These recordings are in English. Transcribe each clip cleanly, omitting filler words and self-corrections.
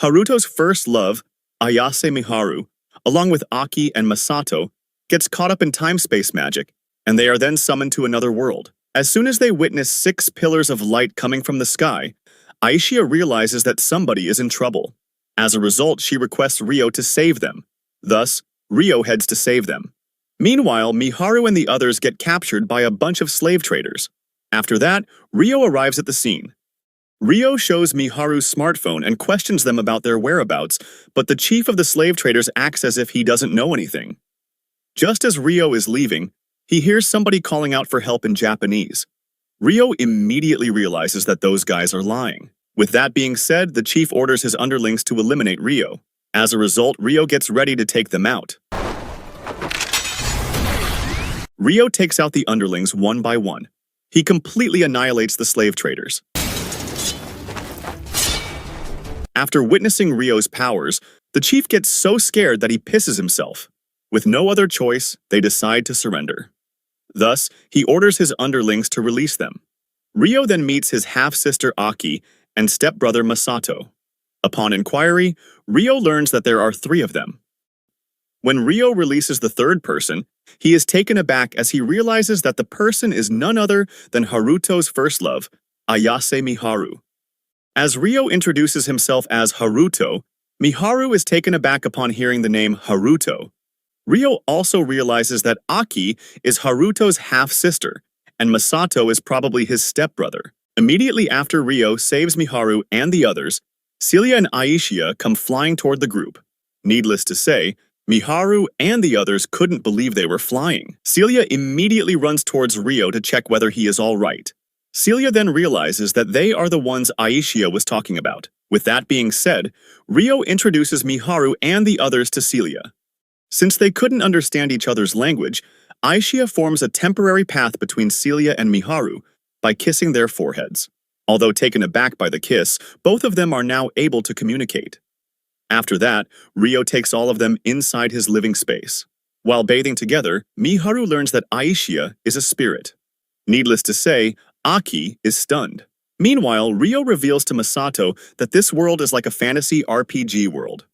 Haruto's first love, Ayase Miharu, along with Aki and Masato, gets caught up in time-space magic, and they are then summoned to another world. As soon as they witness 6 pillars of light coming from the sky, Aishia realizes that somebody is in trouble. As a result, she requests Ryo to save them. Thus, Ryo heads to save them. Meanwhile, Miharu and the others get captured by a bunch of slave traders. After that, Ryo arrives at the scene. Ryo shows Miharu's smartphone and questions them about their whereabouts, but the chief of the slave traders acts as if he doesn't know anything. Just as Ryo is leaving, he hears somebody calling out for help in Japanese. Ryo immediately realizes that those guys are lying. With that being said, the chief orders his underlings to eliminate Ryo. As a result, Ryo gets ready to take them out. Ryo takes out the underlings one by one. He completely annihilates the slave traders. After witnessing Ryo's powers, the chief gets so scared that he pisses himself. With no other choice, they decide to surrender. Thus, he orders his underlings to release them. Ryo then meets his half-sister Aki and stepbrother Masato. Upon inquiry, Ryo learns that there are 3 of them. When Ryo releases the third person, he is taken aback as he realizes that the person is none other than Haruto's first love, Ayase Miharu. As Ryo introduces himself as Haruto, Miharu is taken aback upon hearing the name Haruto. Ryo also realizes that Aki is Haruto's half-sister, and Masato is probably his stepbrother. Immediately after Ryo saves Miharu and the others, Celia and Aishia come flying toward the group. Needless to say, Miharu and the others couldn't believe they were flying. Celia immediately runs towards Ryo to check whether he is all right. Celia then realizes that they are the ones Aishia was talking about. With that being said, Ryo introduces Miharu and the others to Celia. Since they couldn't understand each other's language, Aishia forms a temporary path between Celia and Miharu by kissing their foreheads. Although taken aback by the kiss, both of them are now able to communicate. After that, Ryo takes all of them inside his living space. While bathing together, Miharu learns that Aishia is a spirit. Needless to say, Aki is stunned. Meanwhile, Ryo reveals to Masato that this world is like a fantasy RPG world.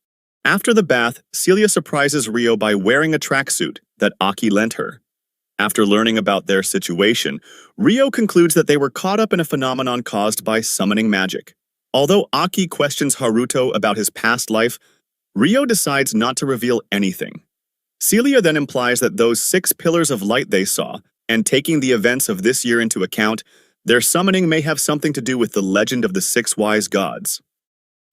After the bath, Celia surprises Ryo by wearing a tracksuit that Aki lent her. After learning about their situation, Ryo concludes that they were caught up in a phenomenon caused by summoning magic. Although Aki questions Haruto about his past life, Ryo decides not to reveal anything. Celia then implies that those 6 pillars of light they saw, and taking the events of this year into account, their summoning may have something to do with the legend of the 6 wise gods.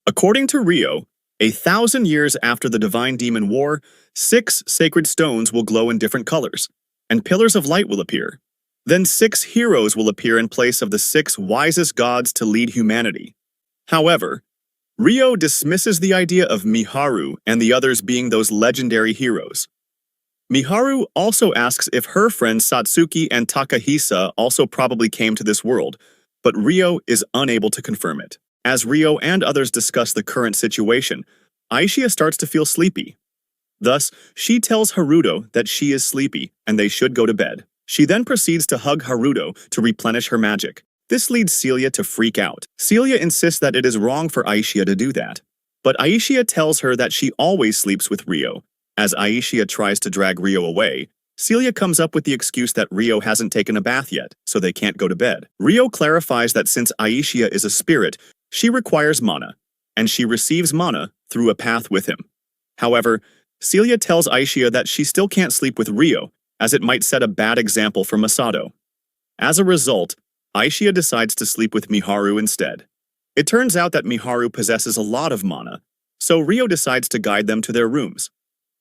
According to Ryo, 1,000 years after the Divine Demon War, 6 sacred stones will glow in different colors, and pillars of light will appear. Then 6 heroes will appear in place of the 6 wisest gods to lead humanity. However, Ryo dismisses the idea of Miharu and the others being those legendary heroes. Miharu also asks if her friends Satsuki and Takahisa also probably came to this world, but Ryo is unable to confirm it. As Ryo and others discuss the current situation, Aishia starts to feel sleepy. Thus, she tells Haruto that she is sleepy and they should go to bed. She then proceeds to hug Haruto to replenish her magic. This leads Celia to freak out. Celia insists that it is wrong for Aishia to do that, but Aishia tells her that she always sleeps with Ryo. As Aishia tries to drag Ryo away, Celia comes up with the excuse that Ryo hasn't taken a bath yet, so they can't go to bed. Ryo clarifies that since Aishia is a spirit, she requires mana, and she receives mana through a path with him. However, Celia tells Aishia that she still can't sleep with Ryo, as it might set a bad example for Masato. As a result, Aishia decides to sleep with Miharu instead. It turns out that Miharu possesses a lot of mana, so Ryo decides to guide them to their rooms.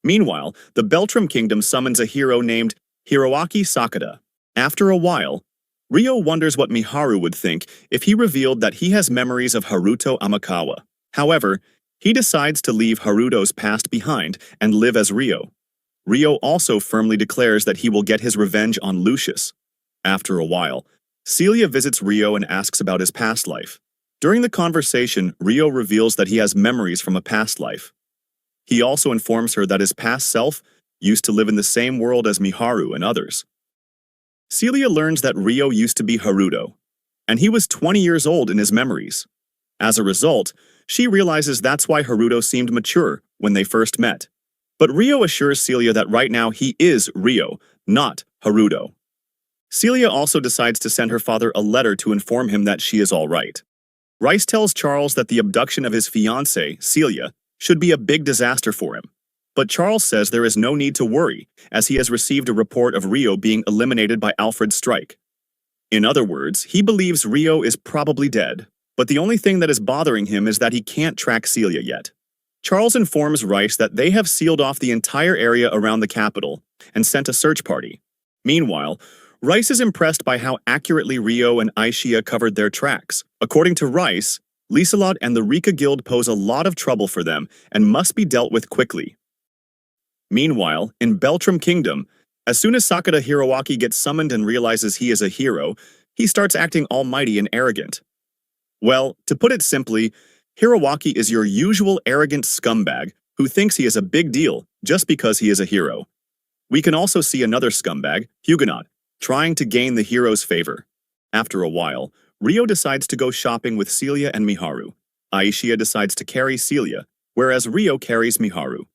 Meanwhile, the Beltram Kingdom summons a hero named Hiroaki Sakata. After a while, Ryo wonders what Miharu would think if he revealed that he has memories of Haruto Amakawa. However, he decides to leave Haruto's past behind and live as Ryo. Ryo also firmly declares that he will get his revenge on Lucius. After a while, Celia visits Ryo and asks about his past life. During the conversation, Ryo reveals that he has memories from a past life. He also informs her that his past self used to live in the same world as Miharu and others. Celia learns that Ryo used to be Haruto, and he was 20 years old in his memories. As a result, she realizes that's why Haruto seemed mature when they first met. But Rio assures Celia that right now he is Rio, not Haruto. Celia also decides to send her father a letter to inform him that she is all right. Rice tells Charles that the abduction of his fiancée, Celia, should be a big disaster for him. But Charles says there is no need to worry, as he has received a report of Rio being eliminated by Alfred's strike. In other words, he believes Rio is probably dead, but the only thing that is bothering him is that he can't track Celia yet. Charles informs Rice that they have sealed off the entire area around the capital and sent a search party. Meanwhile, Rice is impressed by how accurately Rio and Aishia covered their tracks. According to Rice, Lieselot and the Rika Guild pose a lot of trouble for them and must be dealt with quickly. Meanwhile, in Beltram Kingdom, as soon as Sakata Hiroaki gets summoned and realizes he is a hero, he starts acting almighty and arrogant. Well, to put it simply, Hiroaki is your usual arrogant scumbag who thinks he is a big deal just because he is a hero. We can also see another scumbag, Huguenot, trying to gain the hero's favor. After a while, Rio decides to go shopping with Celia and Miharu. Aishia decides to carry Celia, whereas Rio carries Miharu.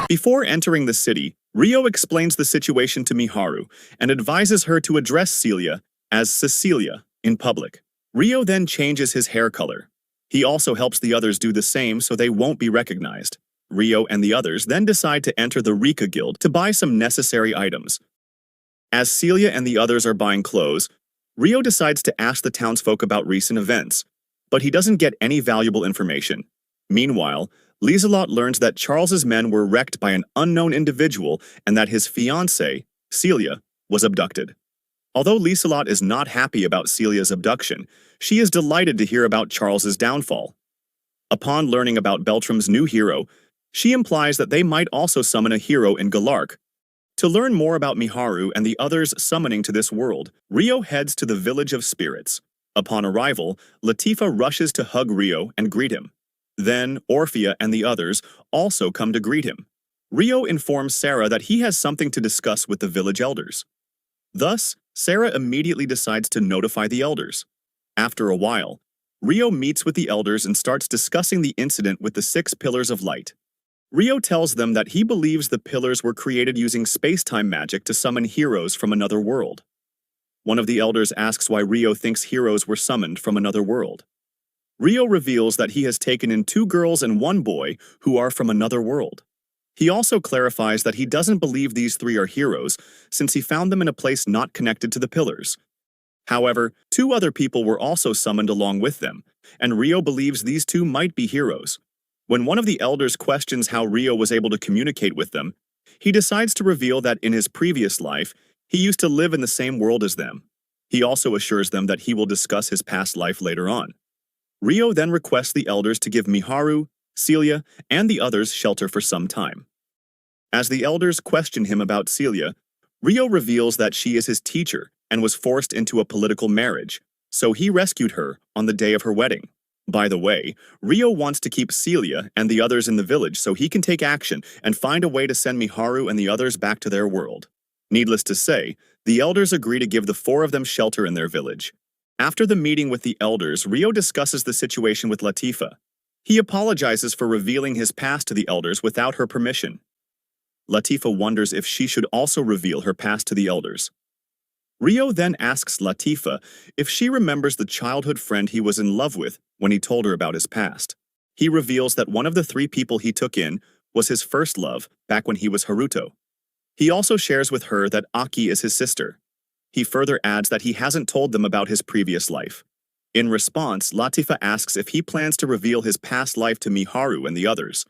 Before entering the city, Rio explains the situation to Miharu and advises her to address Celia as Cecilia in public. Rio then changes his hair color. He also helps the others do the same so they won't be recognized. Rio and the others then decide to enter the Rika Guild to buy some necessary items. As Celia and the others are buying clothes, Rio decides to ask the townsfolk about recent events, but he doesn't get any valuable information. Meanwhile, Lieselot learns that Charles's men were wrecked by an unknown individual and that his fiancée, Celia, was abducted. Although Lieselot is not happy about Celia's abduction, she is delighted to hear about Charles's downfall. Upon learning about Beltram's new hero, she implies that they might also summon a hero in Galark. To learn more about Miharu and the others summoning to this world, Rio heads to the Village of Spirits. Upon arrival, Latifa rushes to hug Rio and greet him. Then, Orphea and the others also come to greet him. Rio informs Sarah that he has something to discuss with the village elders. Thus, Sarah immediately decides to notify the elders. After a while, Rio meets with the elders and starts discussing the incident with the 6 pillars of light. Rio tells them that he believes the pillars were created using space-time magic to summon heroes from another world. One of the elders asks why Rio thinks heroes were summoned from another world. Rio reveals that he has taken in 2 girls and 1 boy who are from another world. He also clarifies that he doesn't believe these 3 are heroes since he found them in a place not connected to the pillars. However, 2 other people were also summoned along with them, and Rio believes these 2 might be heroes. When one of the elders questions how Rio was able to communicate with them, he decides to reveal that in his previous life, he used to live in the same world as them. He also assures them that he will discuss his past life later on. Rio then requests the elders to give Miharu, Celia, and the others shelter for some time. As the elders question him about Celia, Rio reveals that she is his teacher and was forced into a political marriage, so he rescued her on the day of her wedding. By the way, Rio wants to keep Celia and the others in the village so he can take action and find a way to send Miharu and the others back to their world. Needless to say, the elders agree to give the 4 of them shelter in their village. After the meeting with the elders, Rio discusses the situation with Latifa. He apologizes for revealing his past to the elders without her permission. Latifa wonders if she should also reveal her past to the elders. Rio then asks Latifa if she remembers the childhood friend he was in love with when he told her about his past. He reveals that one of the 3 people he took in was his first love back when he was Haruto. He also shares with her that Aki is his sister. He further adds that he hasn't told them about his previous life. In response, Latifa asks if he plans to reveal his past life to Miharu and the others.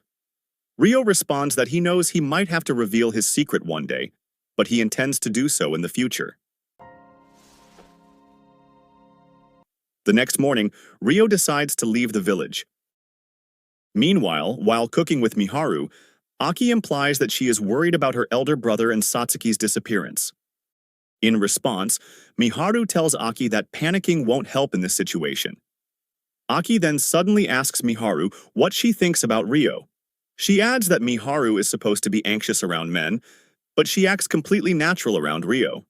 Rio responds that he knows he might have to reveal his secret one day, but he intends to do so in the future. The next morning, Rio decides to leave the village. Meanwhile, while cooking with Miharu, Aki implies that she is worried about her elder brother and Satsuki's disappearance. In response, Miharu tells Aki that panicking won't help in this situation. Aki then suddenly asks Miharu what she thinks about Rio. She adds that Miharu is supposed to be anxious around men, but she acts completely natural around Rio.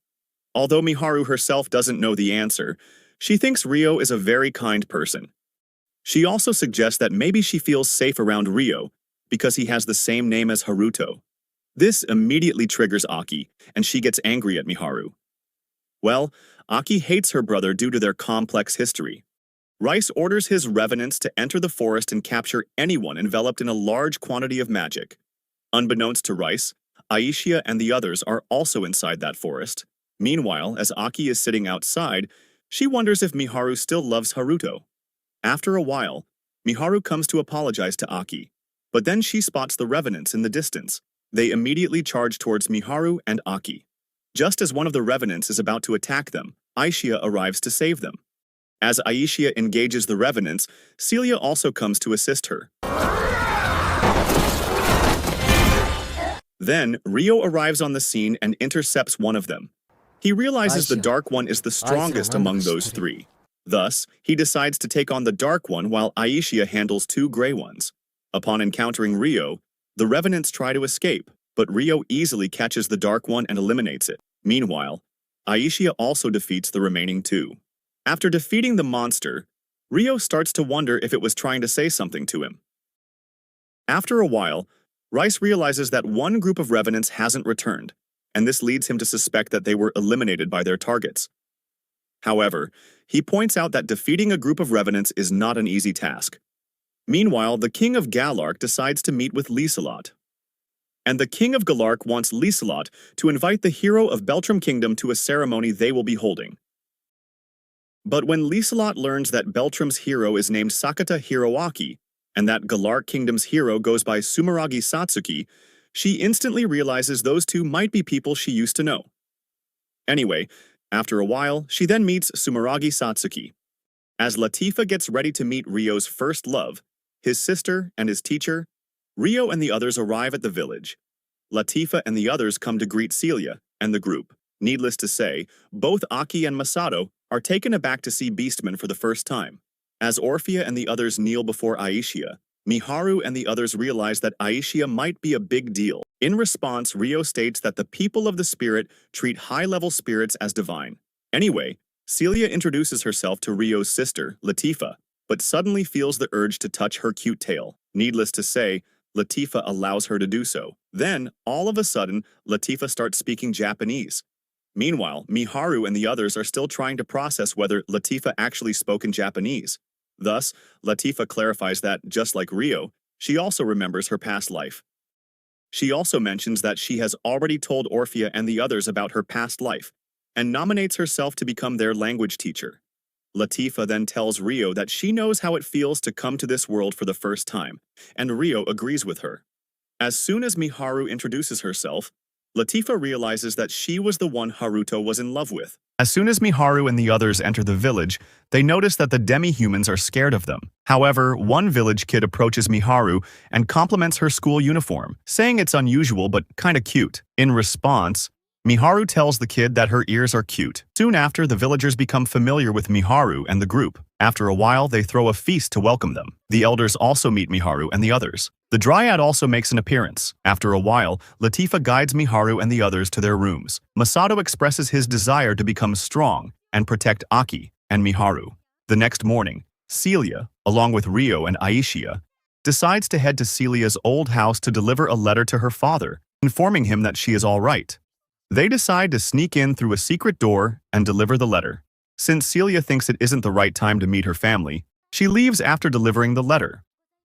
Although Miharu herself doesn't know the answer, She thinks Rio is a very kind person. She also suggests that maybe she feels safe around Rio because he has the same name as Haruto. This immediately triggers Aki, and she gets angry at Miharu. Well, Aki hates her brother due to their complex history. Rice orders his revenants to enter the forest and capture anyone enveloped in a large quantity of magic. Unbeknownst to Rice, Aishia and the others are also inside that forest. Meanwhile, as Aki is sitting outside, she wonders if Miharu still loves Haruto. After a while, Miharu comes to apologize to Aki, but then she spots the revenants in the distance. They immediately charge towards Miharu and Aki. Just as one of the revenants is about to attack them, Aishia arrives to save them. As Aishia engages the revenants, Celia also comes to assist her. Then, Rio arrives on the scene and intercepts one of them. He realizes the Dark One is the strongest among those three. Thus, he decides to take on the Dark One while Aishia handles two Gray Ones. Upon encountering Rio, the revenants try to escape, but Rio easily catches the Dark One and eliminates it. Meanwhile, Aishia also defeats the remaining two. After defeating the monster, Rio starts to wonder if it was trying to say something to him. After a while, Rice realizes that one group of revenants hasn't returned, and this leads him to suspect that they were eliminated by their targets. However, he points out that defeating a group of revenants is not an easy task. Meanwhile, the King of Galark decides to meet with Lieselot. And the King of Galark wants Lieselot to invite the hero of Beltram Kingdom to a ceremony they will be holding. But when Lieselot learns that Beltram's hero is named Sakata Hiroaki, and that Galark Kingdom's hero goes by Sumeragi Satsuki, she instantly realizes those two might be people she used to know. Anyway, after a while, she then meets Sumeragi Satsuki. As Latifa gets ready to meet Rio's first love, his sister and his teacher, Rio and the others arrive at the village. Latifa and the others come to greet Celia and the group. Needless to say, both Aki and Masato are taken aback to see Beastmen for the first time. As Orphea and the others kneel before Aishia, Miharu and the others realize that Aishia might be a big deal. In response, Rio states that the people of the spirit treat high-level spirits as divine. Anyway, Celia introduces herself to Rio's sister, Latifa, but suddenly feels the urge to touch her cute tail. Needless to say, Latifa allows her to do so. Then, all of a sudden, Latifa starts speaking Japanese. Meanwhile, Miharu and the others are still trying to process whether Latifa actually spoke in Japanese. Thus, Latifa clarifies that, just like Rio, she also remembers her past life. She also mentions that she has already told Orphea and the others about her past life, and nominates herself to become their language teacher. Latifa then tells Rio that she knows how it feels to come to this world for the first time, and Rio agrees with her. As soon as Miharu introduces herself, Latifa realizes that she was the one Haruto was in love with. As soon as Miharu and the others enter the village, they notice that the demi-humans are scared of them. However, one village kid approaches Miharu and compliments her school uniform, saying it's unusual but kinda cute. In response, Miharu tells the kid that her ears are cute. Soon after, the villagers become familiar with Miharu and the group. After a while, they throw a feast to welcome them. The elders also meet Miharu and the others. The Dryad also makes an appearance. After a while, Latifa guides Miharu and the others to their rooms. Masato expresses his desire to become strong and protect Aki and Miharu. The next morning, Celia, along with Rio and Aishia, decides to head to Celia's old house to deliver a letter to her father, informing him that she is all right. They decide to sneak in through a secret door and deliver the letter. Since Celia thinks it isn't the right time to meet her family, she leaves after delivering the letter.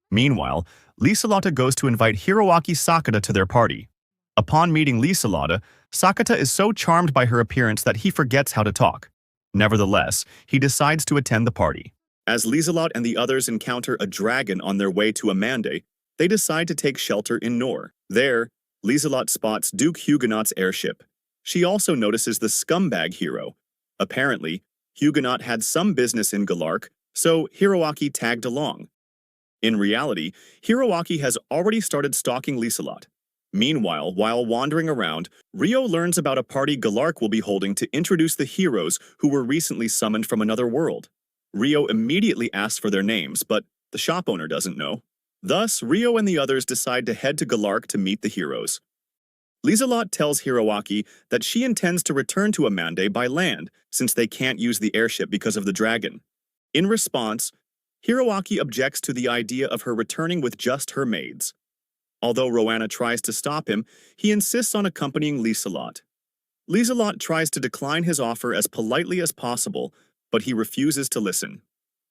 Meanwhile, Lieselota goes to invite Hiroaki Sakata to their party. Upon meeting Lieselota, Sakata is so charmed by her appearance that he forgets how to talk. Nevertheless, he decides to attend the party. As Lieselot and the others encounter a dragon on their way to Amande, they decide to take shelter in Nor. There, Lieselot spots Duke Huguenot's airship. She also notices the scumbag hero. Apparently, Huguenot had some business in Galark, so Hiroaki tagged along. In reality, Hiroaki has already started stalking Lieselot. Meanwhile, while wandering around, Rio learns about a party Galark will be holding to introduce the heroes who were recently summoned from another world. Rio immediately asks for their names, but the shop owner doesn't know. Thus, Rio and the others decide to head to Galark to meet the heroes. Lieselot tells Hiroaki that she intends to return to Amande by land since they can't use the airship because of the dragon. In response, Hiroaki objects to the idea of her returning with just her maids. Although Roanna tries to stop him, he insists on accompanying Lieselot. Lieselot tries to decline his offer as politely as possible, but he refuses to listen.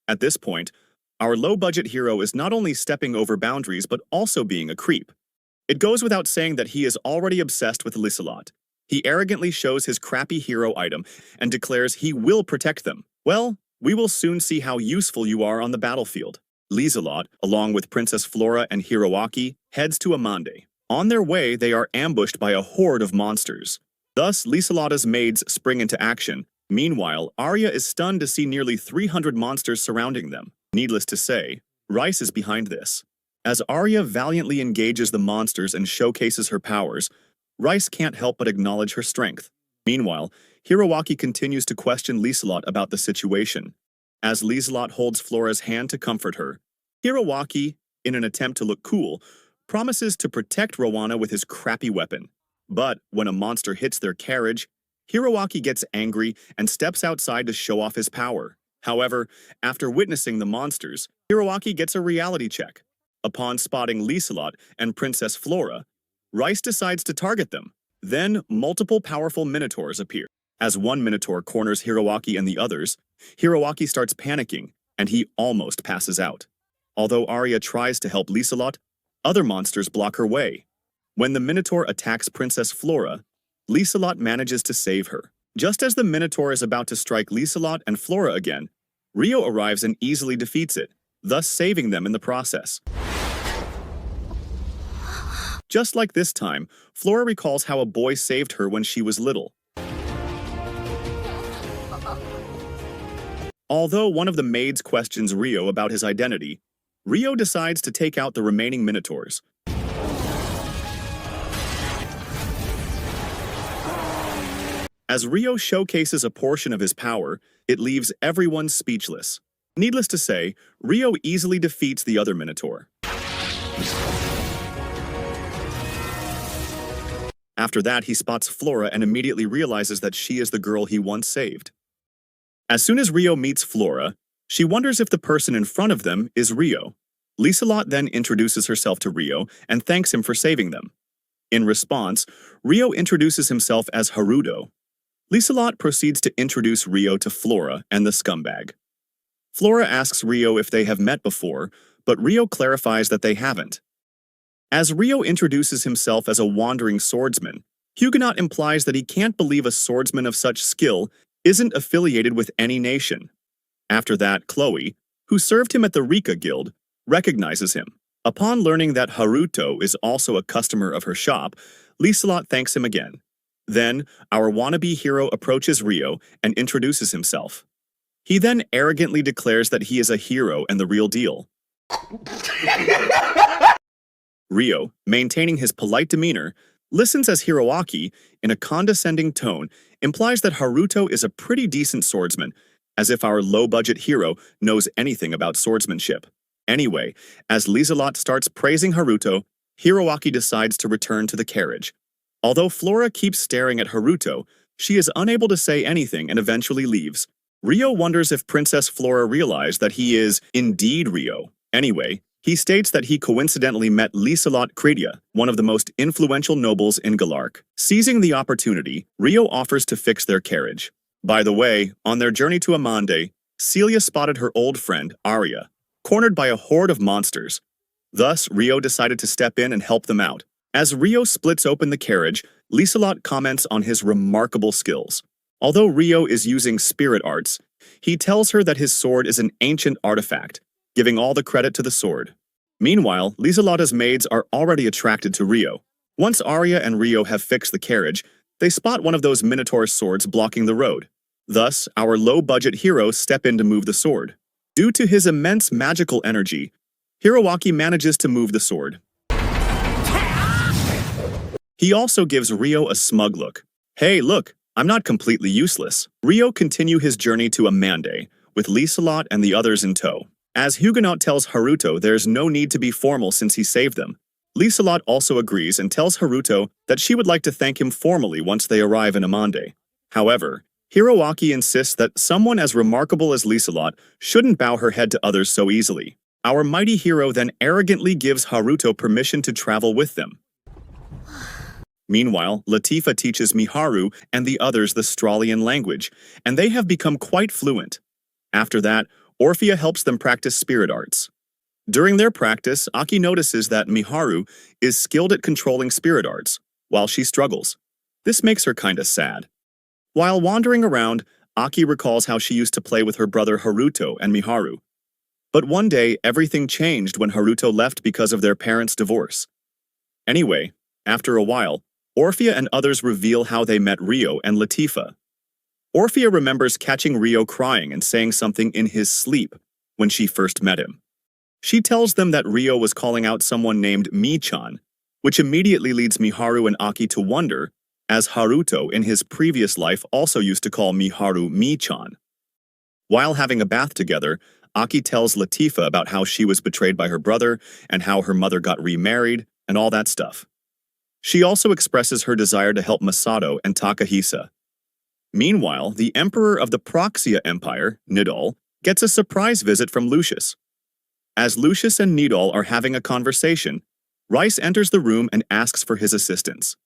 At this point, our low-budget hero is not only stepping over boundaries but also being a creep. It goes without saying that he is already obsessed with Lieselot. He arrogantly shows his crappy hero item and declares he will protect them. Well, we will soon see how useful you are on the battlefield. Lieselot, along with Princess Flora and Hiroaki, heads to Amande. On their way, they are ambushed by a horde of monsters. Thus, Lieselota's maids spring into action. Meanwhile, Arya is stunned to see nearly 300 monsters surrounding them. Needless to say, Rice is behind this. As Arya valiantly engages the monsters and showcases her powers, Rice can't help but acknowledge her strength. Meanwhile, Hiroaki continues to question Lieselot about the situation. As Lieselot holds Flora's hand to comfort her, Hiroaki, in an attempt to look cool, promises to protect Roanna with his crappy weapon. But when a monster hits their carriage, Hiroaki gets angry and steps outside to show off his power. However, after witnessing the monsters, Hiroaki gets a reality check. Upon spotting Lieselot and Princess Flora, Rice decides to target them. Then, multiple powerful minotaurs appear. As one minotaur corners Hiroaki and the others, Hiroaki starts panicking, and he almost passes out. Although Arya tries to help Lieselot, other monsters block her way. When the minotaur attacks Princess Flora, Lieselot manages to save her. Just as the minotaur is about to strike Lieselot and Flora again, Rio arrives and easily defeats it, thus saving them in the process. Just like this time, Flora recalls how a boy saved her when she was little. Although one of the maids questions Rio about his identity, Rio decides to take out the remaining minotaurs. As Rio showcases a portion of his power, it leaves everyone speechless. Needless to say, Rio easily defeats the other minotaur. After that, he spots Flora and immediately realizes that she is the girl he once saved. As soon as Rio meets Flora, she wonders if the person in front of them is Rio. Lieselot then introduces herself to Rio and thanks him for saving them. In response, Rio introduces himself as Haruto. Lieselot proceeds to introduce Rio to Flora and the scumbag. Flora asks Rio if they have met before, but Rio clarifies that they haven't. As Rio introduces himself as a wandering swordsman, Huguenot implies that he can't believe a swordsman of such skill isn't affiliated with any nation. After that, Chloe, who served him at the Rika Guild, recognizes him. Upon learning that Haruto is also a customer of her shop, Lieselot thanks him again. Then, our wannabe hero approaches Rio and introduces himself. He then arrogantly declares that he is a hero and the real deal. Rio, maintaining his polite demeanor, listens as Hiroaki, in a condescending tone, implies that Haruto is a pretty decent swordsman, as if our low-budget hero knows anything about swordsmanship. Anyway, as Lieselot starts praising Haruto, Hiroaki decides to return to the carriage. Although Flora keeps staring at Haruto, she is unable to say anything and eventually leaves. Rio wonders if Princess Flora realized that he is indeed Rio. Anyway, he states that he coincidentally met Lieselot Credia, one of the most influential nobles in Galark. Seizing the opportunity, Rio offers to fix their carriage. By the way, on their journey to Amande, Celia spotted her old friend, Arya, cornered by a horde of monsters. Thus, Rio decided to step in and help them out. As Rio splits open the carriage, Lieselot comments on his remarkable skills. Although Rio is using spirit arts, he tells her that his sword is an ancient artifact, giving all the credit to the sword. Meanwhile, Lieselota's maids are already attracted to Rio. Once Arya and Rio have fixed the carriage, they spot one of those minotaur swords blocking the road. Thus, our low-budget heroes step in to move the sword. Due to his immense magical energy, Hiroaki manages to move the sword. He also gives Rio a smug look. Hey, look, I'm not completely useless. Rio continue his journey to Amande, with Lieselot and the others in tow. As Huguenot tells Haruto there's no need to be formal since he saved them, Lieselot also agrees and tells Haruto that she would like to thank him formally once they arrive in Amande. However, Hiroaki insists that someone as remarkable as Lieselot shouldn't bow her head to others so easily. Our mighty hero then arrogantly gives Haruto permission to travel with them. Meanwhile, Latifa teaches Miharu and the others the Stralian language, and they have become quite fluent. After that, Orphea helps them practice spirit arts. During their practice, Aki notices that Miharu is skilled at controlling spirit arts, while she struggles. This makes her kinda sad. While wandering around, Aki recalls how she used to play with her brother Haruto and Miharu. But one day, everything changed when Haruto left because of their parents' divorce. Anyway, after a while, Orphea and others reveal how they met Ryo and Latifa. Orphea remembers catching Ryo crying and saying something in his sleep when she first met him. She tells them that Ryo was calling out someone named Mi-chan, which immediately leads Miharu and Aki to wonder, as Haruto in his previous life also used to call Miharu Mi-chan. While having a bath together, Aki tells Latifa about how she was betrayed by her brother and how her mother got remarried and all that stuff. She also expresses her desire to help Masato and Takahisa. Meanwhile, the emperor of the Proxia Empire, Nidal, gets a surprise visit from Lucius. As Lucius and Nidal are having a conversation, Rice enters the room and asks for his assistance.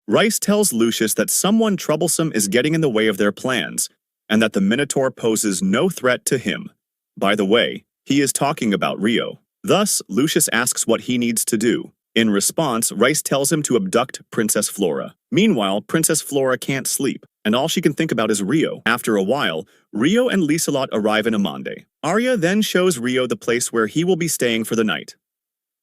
Rice tells Lucius that someone troublesome is getting in the way of their plans, and that the Minotaur poses no threat to him. By the way, he is talking about Ryo. Thus, Lucius asks what he needs to do. In response, Rice tells him to abduct Princess Flora. Meanwhile, Princess Flora can't sleep, and all she can think about is Ryo. After a while, Ryo and Lieselot arrive in Amande. Arya then shows Ryo the place where he will be staying for the night.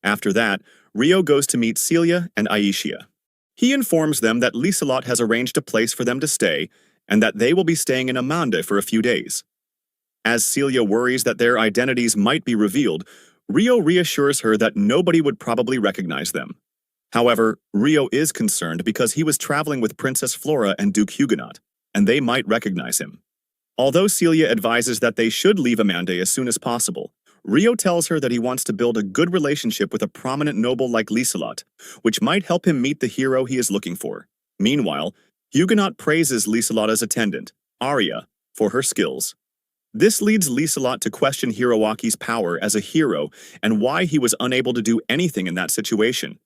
After that, Ryo goes to meet Celia and Aishia. He informs them that Lieselot has arranged a place for them to stay, and that they will be staying in Amande for a few days. As Celia worries that their identities might be revealed, Ryo reassures her that nobody would probably recognize them. However, Ryo is concerned because he was traveling with Princess Flora and Duke Huguenot, and they might recognize him. Although Celia advises that they should leave Amande as soon as possible, Ryo tells her that he wants to build a good relationship with a prominent noble like Lieselot, which might help him meet the hero he is looking for. Meanwhile, Huguenot praises Lieselot's attendant, Arya, for her skills. This leads Lieselot to question Hiroaki's power as a hero and why he was unable to do anything in that situation.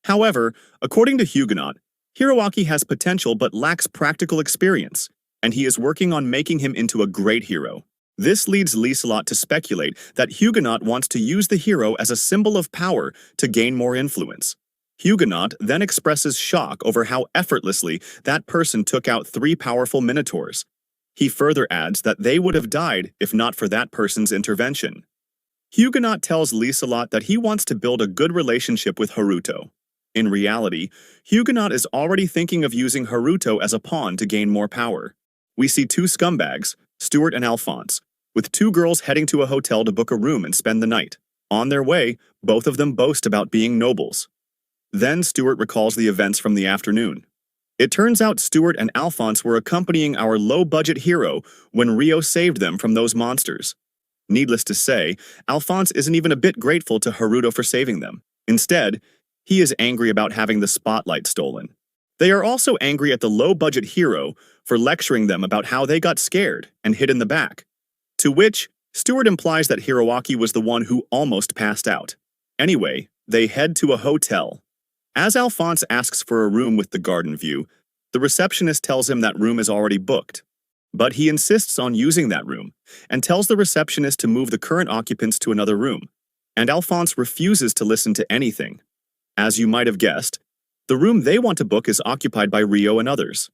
However, according to Huguenot, Hiroaki has potential but lacks practical experience, and he is working on making him into a great hero. This leads Lieselot to speculate that Huguenot wants to use the hero as a symbol of power to gain more influence. Huguenot then expresses shock over how effortlessly that person took out 3 powerful minotaurs. He further adds that they would have died if not for that person's intervention. Huguenot tells Lieselot that he wants to build a good relationship with Haruto. In reality, Huguenot is already thinking of using Haruto as a pawn to gain more power. We see 2 scumbags, Stuart and Alphonse, with 2 girls heading to a hotel to book a room and spend the night. On their way, both of them boast about being nobles. Then Stuart recalls the events from the afternoon. It turns out Stuart and Alphonse were accompanying our low-budget hero when Ryo saved them from those monsters. Needless to say, Alphonse isn't even a bit grateful to Haruto for saving them. Instead, he is angry about having the spotlight stolen. They are also angry at the low-budget hero for lecturing them about how they got scared and hid in the back. To which, Stuart implies that Hiroaki was the one who almost passed out. Anyway, they head to a hotel. As Alphonse asks for a room with the garden view, the receptionist tells him that room is already booked. But he insists on using that room, and tells the receptionist to move the current occupants to another room. And Alphonse refuses to listen to anything. As you might have guessed, the room they want to book is occupied by Ryo and others.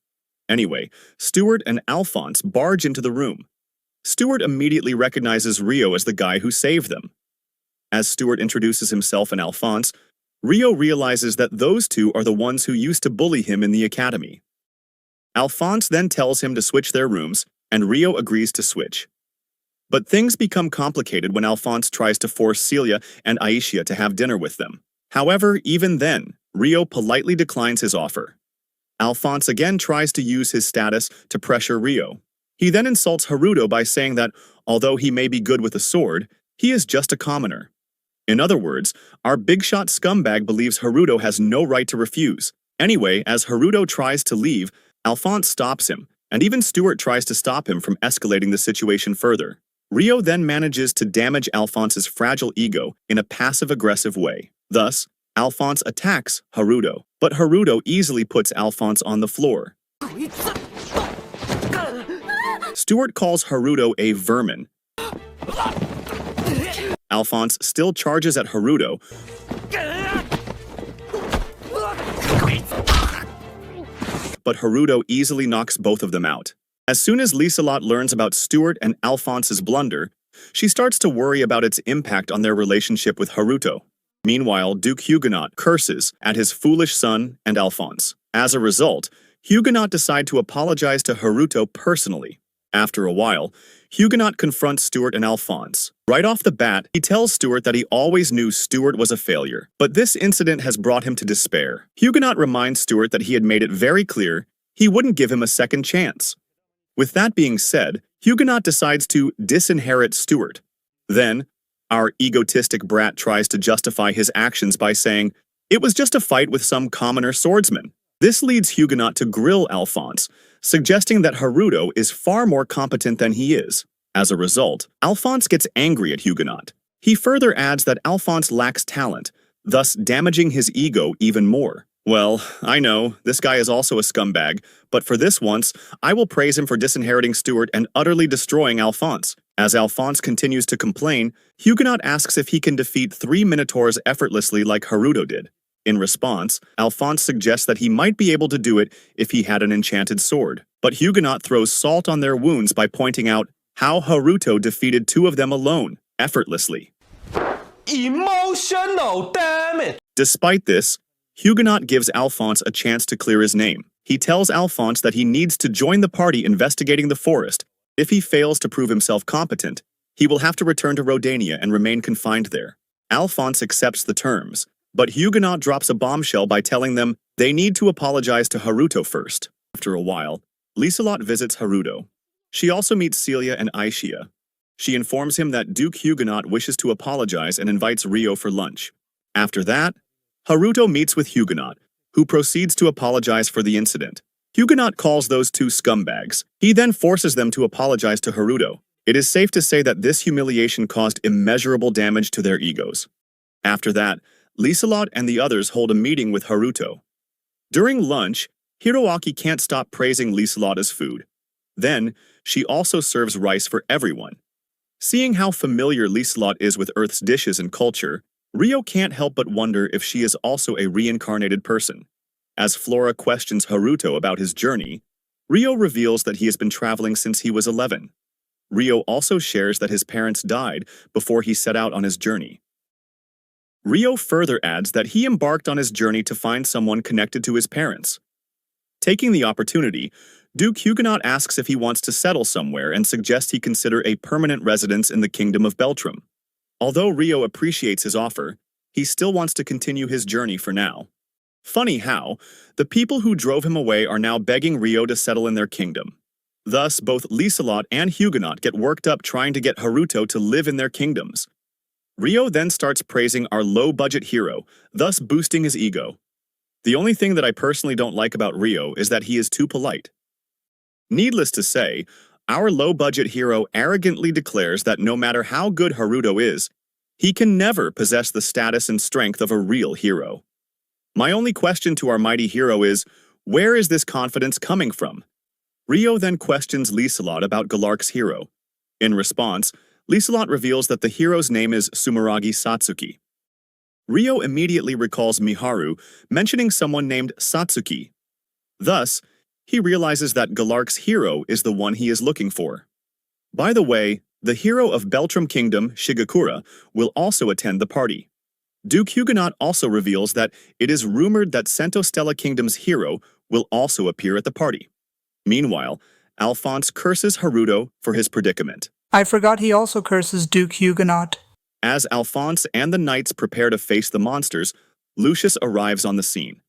Anyway, Stuart and Alphonse barge into the room. Stuart immediately recognizes Ryo as the guy who saved them. As Stuart introduces himself and Alphonse, Ryo realizes that those 2 are the ones who used to bully him in the academy. Alphonse then tells him to switch their rooms, and Ryo agrees to switch. But things become complicated when Alphonse tries to force Celia and Aishia to have dinner with them. However, even then, Ryo politely declines his offer. Alphonse again tries to use his status to pressure Ryo. He then insults Haruto by saying that, although he may be good with a sword, he is just a commoner. In other words, our big-shot scumbag believes Haruto has no right to refuse. Anyway, as Haruto tries to leave, Alphonse stops him, and even Stuart tries to stop him from escalating the situation further. Ryo then manages to damage Alphonse's fragile ego in a passive-aggressive way. Thus, Alphonse attacks Haruto, but Haruto easily puts Alphonse on the floor. Stuart calls Haruto a vermin. Alphonse still charges at Haruto, but Haruto easily knocks both of them out. As soon as Lieselot learns about Stuart and Alphonse's blunder, she starts to worry about its impact on their relationship with Haruto. Meanwhile, Duke Huguenot curses at his foolish son and Alphonse. As a result, Huguenot decides to apologize to Haruto personally. After a while, Huguenot confronts Stuart and Alphonse. Right off the bat, he tells Stuart that he always knew Stuart was a failure, but this incident has brought him to despair. Huguenot reminds Stuart that he had made it very clear he wouldn't give him a second chance. With that being said, Huguenot decides to disinherit Stuart. Then, our egotistic brat tries to justify his actions by saying, it was just a fight with some commoner swordsman. This leads Huguenot to grill Alphonse, suggesting that Haruto is far more competent than he is. As a result, Alphonse gets angry at Huguenot. He further adds that Alphonse lacks talent, thus damaging his ego even more. Well, I know, this guy is also a scumbag, but for this once, I will praise him for disinheriting Stuart and utterly destroying Alphonse. As Alphonse continues to complain, Huguenot asks if he can defeat 3 Minotaurs effortlessly like Haruto did. In response, Alphonse suggests that he might be able to do it if he had an enchanted sword. But Huguenot throws salt on their wounds by pointing out how Haruto defeated 2 of them alone, effortlessly. Emotional, damn it! Despite this, Huguenot gives Alphonse a chance to clear his name. He tells Alphonse that he needs to join the party investigating the forest. If he fails to prove himself competent, he will have to return to Rodania and remain confined there. Alphonse accepts the terms, but Huguenot drops a bombshell by telling them they need to apologize to Haruto first. After a while, Lieselot visits Haruto. She also meets Celia and Aishia. She informs him that Duke Huguenot wishes to apologize and invites Ryo for lunch. After that, Haruto meets with Huguenot, who proceeds to apologize for the incident. Huguenot calls those 2 scumbags. He then forces them to apologize to Haruto. It is safe to say that this humiliation caused immeasurable damage to their egos. After that, Lieselot and the others hold a meeting with Haruto. During lunch, Hiroaki can't stop praising Lieselot's food. Then, she also serves rice for everyone. Seeing how familiar Lieselot is with Earth's dishes and culture, Ryo can't help but wonder if she is also a reincarnated person. As Flora questions Haruto about his journey, Ryo reveals that he has been traveling since he was 11. Ryo also shares that his parents died before he set out on his journey. Ryo further adds that he embarked on his journey to find someone connected to his parents. Taking the opportunity, Duke Huguenot asks if he wants to settle somewhere and suggests he consider a permanent residence in the Kingdom of Beltrum. Although Ryo appreciates his offer, he still wants to continue his journey for now. Funny how, the people who drove him away are now begging Ryo to settle in their kingdom. Thus, both Lieselot and Huguenot get worked up trying to get Haruto to live in their kingdoms. Ryo then starts praising our low-budget hero, thus boosting his ego. The only thing that I personally don't like about Ryo is that he is too polite. Needless to say, our low-budget hero arrogantly declares that no matter how good Haruto is, he can never possess the status and strength of a real hero. My only question to our mighty hero is, where is this confidence coming from? Ryo then questions Lieselot about Galark's hero. In response, Lieselot reveals that the hero's name is Sumeragi Satsuki. Ryo immediately recalls Miharu mentioning someone named Satsuki. Thus, he realizes that Galark's hero is the one he is looking for. By the way, the hero of Beltrum Kingdom, Shigakura, will also attend the party. Duke Huguenot also reveals that it is rumored that Centostella Kingdom's hero will also appear at the party. Meanwhile, Alphonse curses Haruto for his predicament. I forgot he also curses Duke Huguenot. As Alphonse and the knights prepare to face the monsters, Lucius arrives on the scene.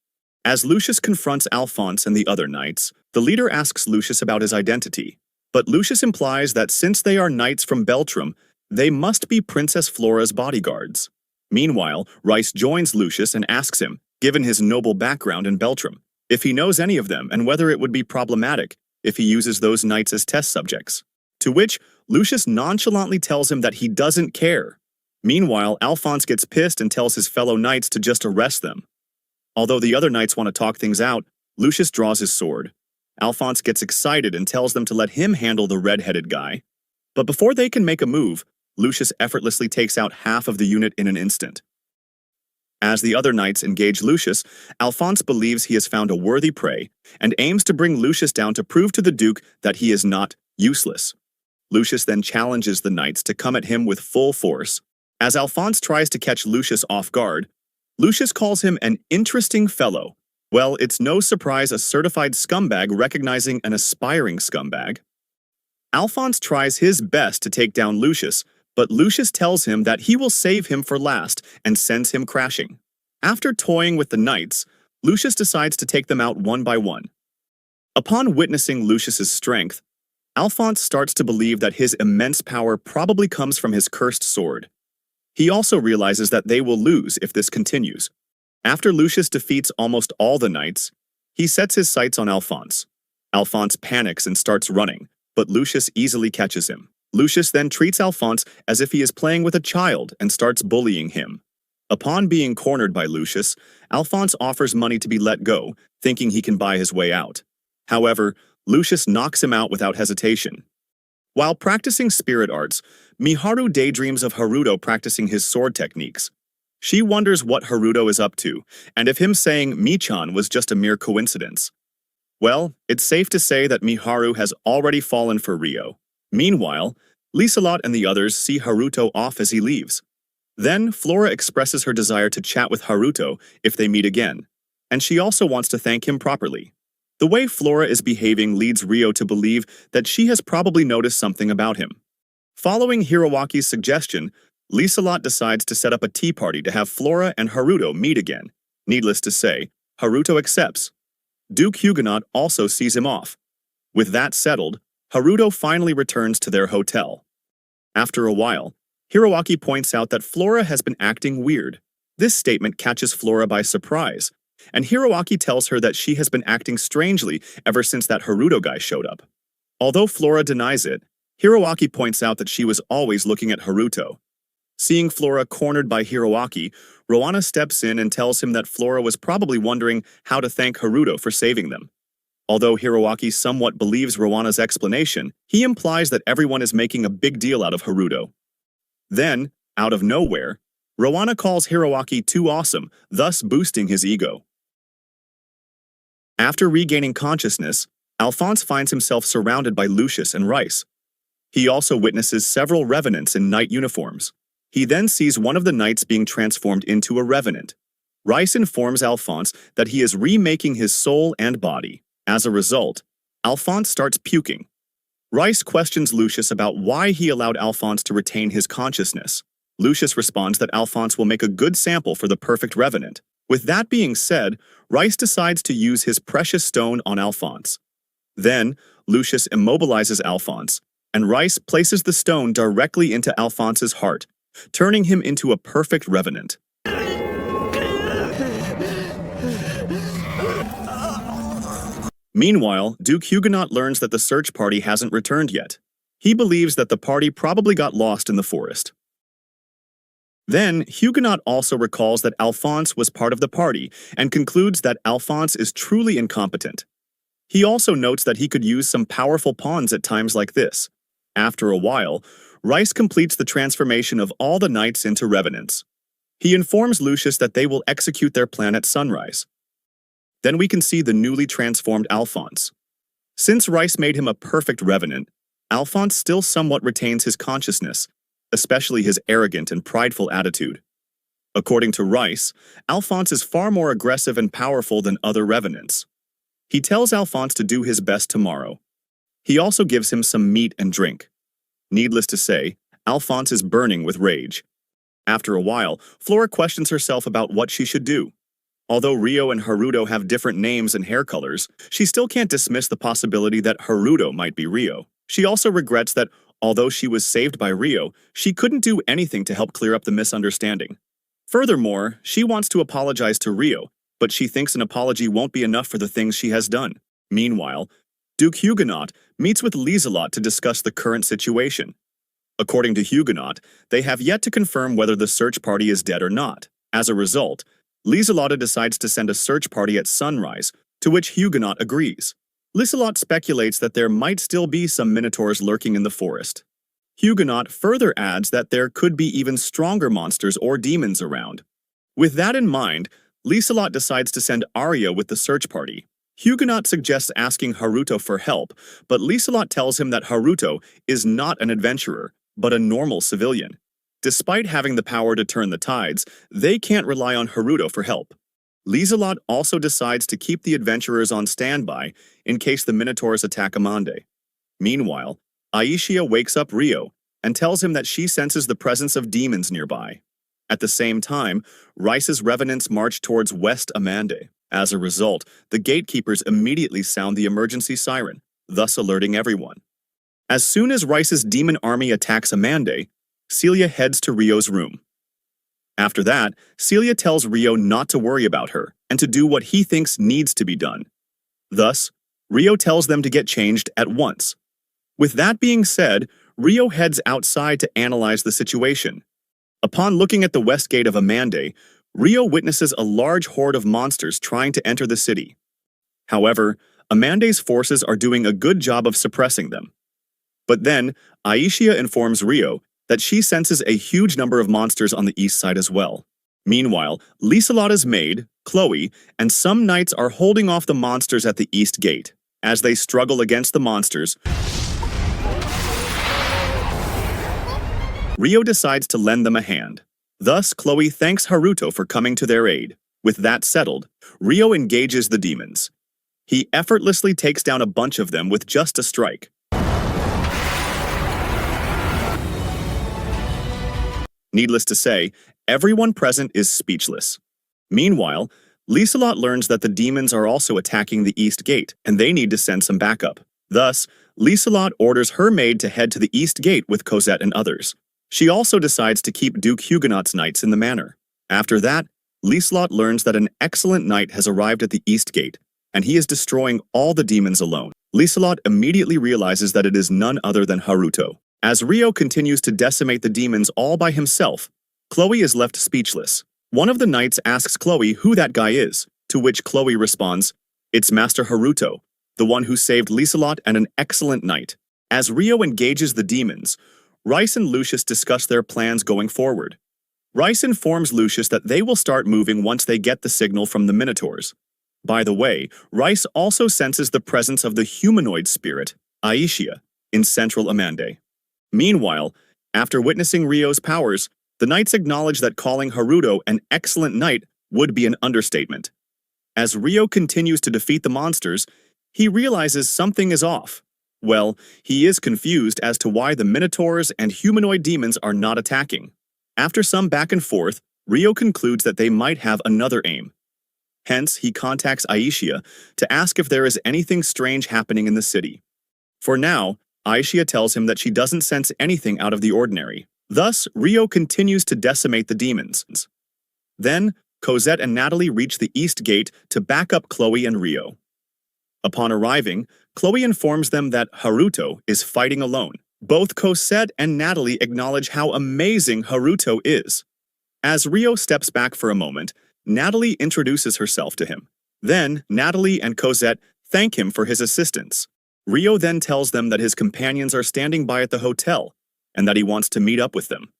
As Lucius confronts Alphonse and the other knights, the leader asks Lucius about his identity. But Lucius implies that since they are knights from Beltrum, they must be Princess Flora's bodyguards. Meanwhile, Rice joins Lucius and asks him, given his noble background in Beltram, if he knows any of them and whether it would be problematic if he uses those knights as test subjects. To which Lucius nonchalantly tells him that he doesn't care. Meanwhile, Alphonse gets pissed and tells his fellow knights to just arrest them. Although the other knights want to talk things out, Lucius draws his sword. Alphonse gets excited and tells them to let him handle the red-headed guy. But before they can make a move, Lucius effortlessly takes out half of the unit in an instant. As the other knights engage Lucius, Alphonse believes he has found a worthy prey and aims to bring Lucius down to prove to the Duke that he is not useless. Lucius then challenges the knights to come at him with full force. As Alphonse tries to catch Lucius off guard, Lucius calls him an interesting fellow. Well, it's no surprise a certified scumbag recognizing an aspiring scumbag. Alphonse tries his best to take down Lucius, but Lucius tells him that he will save him for last and sends him crashing. After toying with the knights, Lucius decides to take them out one by one. Upon witnessing Lucius's strength, Alphonse starts to believe that his immense power probably comes from his cursed sword. He also realizes that they will lose if this continues. After Lucius defeats almost all the knights, he sets his sights on Alphonse. Alphonse panics and starts running, but Lucius easily catches him. Lucius then treats Alphonse as if he is playing with a child and starts bullying him. Upon being cornered by Lucius, Alphonse offers money to be let go, thinking he can buy his way out. However, Lucius knocks him out without hesitation. While practicing spirit arts, Miharu daydreams of Haruto practicing his sword techniques. She wonders what Haruto is up to, and if him saying Michan was just a mere coincidence. Well, it's safe to say that Miharu has already fallen for Ryo. Meanwhile, Liselot and the others see Haruto off as he leaves. Then, Flora expresses her desire to chat with Haruto if they meet again, and she also wants to thank him properly. The way Flora is behaving leads Ryo to believe that she has probably noticed something about him. Following Hirowaki's suggestion, Liselot decides to set up a tea party to have Flora and Haruto meet again. Needless to say, Haruto accepts. Duke Huguenot also sees him off. With that settled, Haruto finally returns to their hotel. After a while, Hiroaki points out that Flora has been acting weird. This statement catches Flora by surprise, and Hiroaki tells her that she has been acting strangely ever since that Haruto guy showed up. Although Flora denies it, Hiroaki points out that she was always looking at Haruto. Seeing Flora cornered by Hiroaki, Rowana steps in and tells him that Flora was probably wondering how to thank Haruto for saving them. Although Hiroaki somewhat believes Rowana's explanation, he implies that everyone is making a big deal out of Haruto. Then, out of nowhere, Rowana calls Hiroaki too awesome, thus boosting his ego. After regaining consciousness, Alphonse finds himself surrounded by Lucius and Rice. He also witnesses several revenants in knight uniforms. He then sees one of the knights being transformed into a revenant. Rice informs Alphonse that he is remaking his soul and body. As a result, Alphonse starts puking. Rice questions Lucius about why he allowed Alphonse to retain his consciousness. Lucius responds that Alphonse will make a good sample for the perfect revenant. With that being said, Rice decides to use his precious stone on Alphonse. Then, Lucius immobilizes Alphonse, and Rice places the stone directly into Alphonse's heart, turning him into a perfect revenant. Meanwhile, Duke Huguenot learns that the search party hasn't returned yet. He believes that the party probably got lost in the forest. Then, Huguenot also recalls that Alphonse was part of the party and concludes that Alphonse is truly incompetent. He also notes that he could use some powerful pawns at times like this. After a while, Rice completes the transformation of all the knights into revenants. He informs Lucius that they will execute their plan at sunrise. Then we can see the newly transformed Alphonse. Since Rice made him a perfect revenant, Alphonse still somewhat retains his consciousness, especially his arrogant and prideful attitude. According to Rice, Alphonse is far more aggressive and powerful than other revenants. He tells Alphonse to do his best tomorrow. He also gives him some meat and drink. Needless to say, Alphonse is burning with rage. After a while, Flora questions herself about what she should do. Although Ryo and Haruto have different names and hair colors, she still can't dismiss the possibility that Haruto might be Ryo. She also regrets that, although she was saved by Ryo, she couldn't do anything to help clear up the misunderstanding. Furthermore, she wants to apologize to Rio, but she thinks an apology won't be enough for the things she has done. Meanwhile, Duke Huguenot meets with Lieselot to discuss the current situation. According to Huguenot, they have yet to confirm whether the search party is dead or not. As a result, Lieselot decides to send a search party at sunrise, to which Huguenot agrees. Lieselot speculates that there might still be some minotaurs lurking in the forest. Huguenot further adds that there could be even stronger monsters or demons around. With that in mind, Lieselot decides to send Arya with the search party. Huguenot suggests asking Haruto for help, but Lieselot tells him that Haruto is not an adventurer, but a normal civilian. Despite having the power to turn the tides, they can't rely on Haruto for help. Lieselot also decides to keep the adventurers on standby in case the minotaurs attack Amande. Meanwhile, Aishia wakes up Rio and tells him that she senses the presence of demons nearby. At the same time, Rice's revenants march towards West Amande. As a result, the gatekeepers immediately sound the emergency siren, thus alerting everyone. As soon as Rice's demon army attacks Amande, Celia heads to Rio's room. After that, Celia tells Rio not to worry about her and to do what he thinks needs to be done. Thus, Rio tells them to get changed at once. With that being said, Rio heads outside to analyze the situation. Upon looking at the west gate of Amande, Rio witnesses a large horde of monsters trying to enter the city. However, Amande's forces are doing a good job of suppressing them. But then, Aishia informs Rio that she senses a huge number of monsters on the east side as well. Meanwhile, Lieselotta's maid, Chloe, and some knights are holding off the monsters at the east gate. As they struggle against the monsters, Rio decides to lend them a hand. Thus, Chloe thanks Haruto for coming to their aid. With that settled, Rio engages the demons. He effortlessly takes down a bunch of them with just a strike. Needless to say, everyone present is speechless. Meanwhile, Lieselot learns that the demons are also attacking the east gate, and they need to send some backup. Thus, Lieselot orders her maid to head to the east gate with Cosette and others. She also decides to keep Duke Huguenot's knights in the manor. After that, Lieselot learns that an excellent knight has arrived at the east gate, and he is destroying all the demons alone. Lieselot immediately realizes that it is none other than Haruto. As Rio continues to decimate the demons all by himself, Chloe is left speechless. One of the knights asks Chloe who that guy is, to which Chloe responds, "It's Master Haruto, the one who saved Lieselot and an excellent knight." As Rio engages the demons, Rice and Lucius discuss their plans going forward. Rice informs Lucius that they will start moving once they get the signal from the Minotaurs. By the way, Rice also senses the presence of the humanoid spirit, Aishia, in central Amande. Meanwhile, after witnessing Rio's powers, the knights acknowledge that calling Haruto an excellent knight would be an understatement. As Rio continues to defeat the monsters, he realizes something is off. Well, he is confused as to why the Minotaurs and humanoid demons are not attacking. After some back and forth, Rio concludes that they might have another aim. Hence, he contacts Aishia to ask if there is anything strange happening in the city. For now, Aishia tells him that she doesn't sense anything out of the ordinary. Thus, Rio continues to decimate the demons. Then, Cosette and Natalie reach the east gate to back up Chloe and Rio. Upon arriving, Chloe informs them that Haruto is fighting alone. Both Cosette and Natalie acknowledge how amazing Haruto is. As Rio steps back for a moment, Natalie introduces herself to him. Then, Natalie and Cosette thank him for his assistance. Rio then tells them that his companions are standing by at the hotel, and that he wants to meet up with them.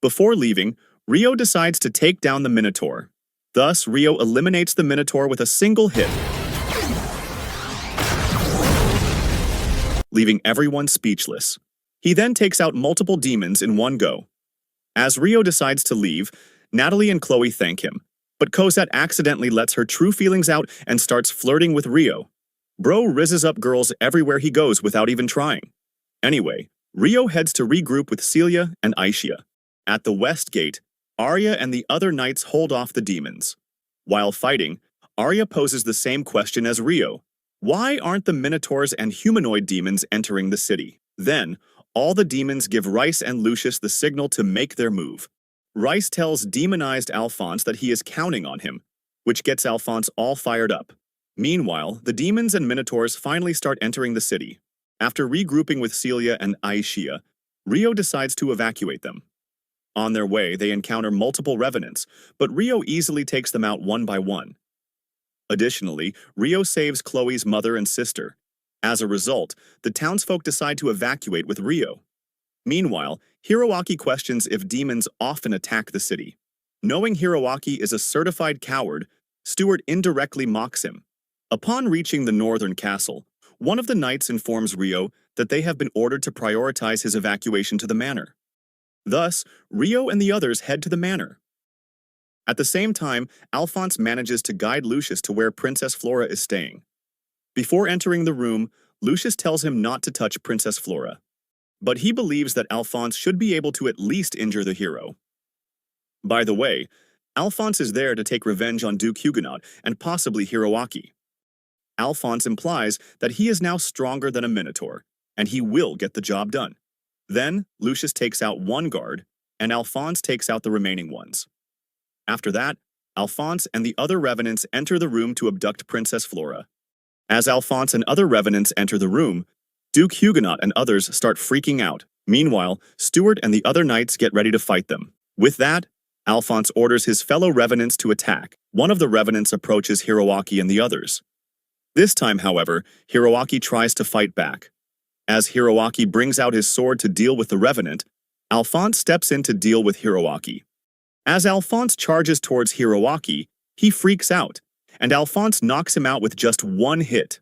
Before leaving, Rio decides to take down the Minotaur. Thus, Rio eliminates the Minotaur with a single hit, leaving everyone speechless. He then takes out multiple demons in one go. As Rio decides to leave, Natalie and Chloe thank him, but Cosette accidentally lets her true feelings out and starts flirting with Rio. Bro rizzes up girls everywhere he goes without even trying. Anyway, Rio heads to regroup with Celia and Aishia. At the west gate, Arya and the other knights hold off the demons. While fighting, Arya poses the same question as Rio. Why aren't the Minotaurs and humanoid demons entering the city? Then, all the demons give Rice and Lucius the signal to make their move. Rice tells demonized Alphonse that he is counting on him, which gets Alphonse all fired up. Meanwhile, the demons and minotaurs finally start entering the city. After regrouping with Celia and Aishia, Rio decides to evacuate them. On their way, they encounter multiple revenants, but Rio easily takes them out one by one. Additionally, Rio saves Chloe's mother and sister. As a result, the townsfolk decide to evacuate with Rio. Meanwhile, Hiroaki questions if demons often attack the city. Knowing Hiroaki is a certified coward, Stuart indirectly mocks him. Upon reaching the northern castle, one of the knights informs Rio that they have been ordered to prioritize his evacuation to the manor. Thus, Rio and the others head to the manor. At the same time, Alphonse manages to guide Lucius to where Princess Flora is staying. Before entering the room, Lucius tells him not to touch Princess Flora. But he believes that Alphonse should be able to at least injure the hero. By the way, Alphonse is there to take revenge on Duke Huguenot and possibly Hiroaki. Alphonse implies that he is now stronger than a Minotaur, and he will get the job done. Then, Lucius takes out one guard, and Alphonse takes out the remaining ones. After that, Alphonse and the other revenants enter the room to abduct Princess Flora. As Alphonse and other revenants enter the room, Duke Huguenot and others start freaking out. Meanwhile, Stuart and the other knights get ready to fight them. With that, Alphonse orders his fellow revenants to attack. One of the revenants approaches Hiroaki and the others. This time, however, Hiroaki tries to fight back. As Hiroaki brings out his sword to deal with the revenant, Alphonse steps in to deal with Hiroaki. As Alphonse charges towards Hiroaki, he freaks out, and Alphonse knocks him out with just one hit.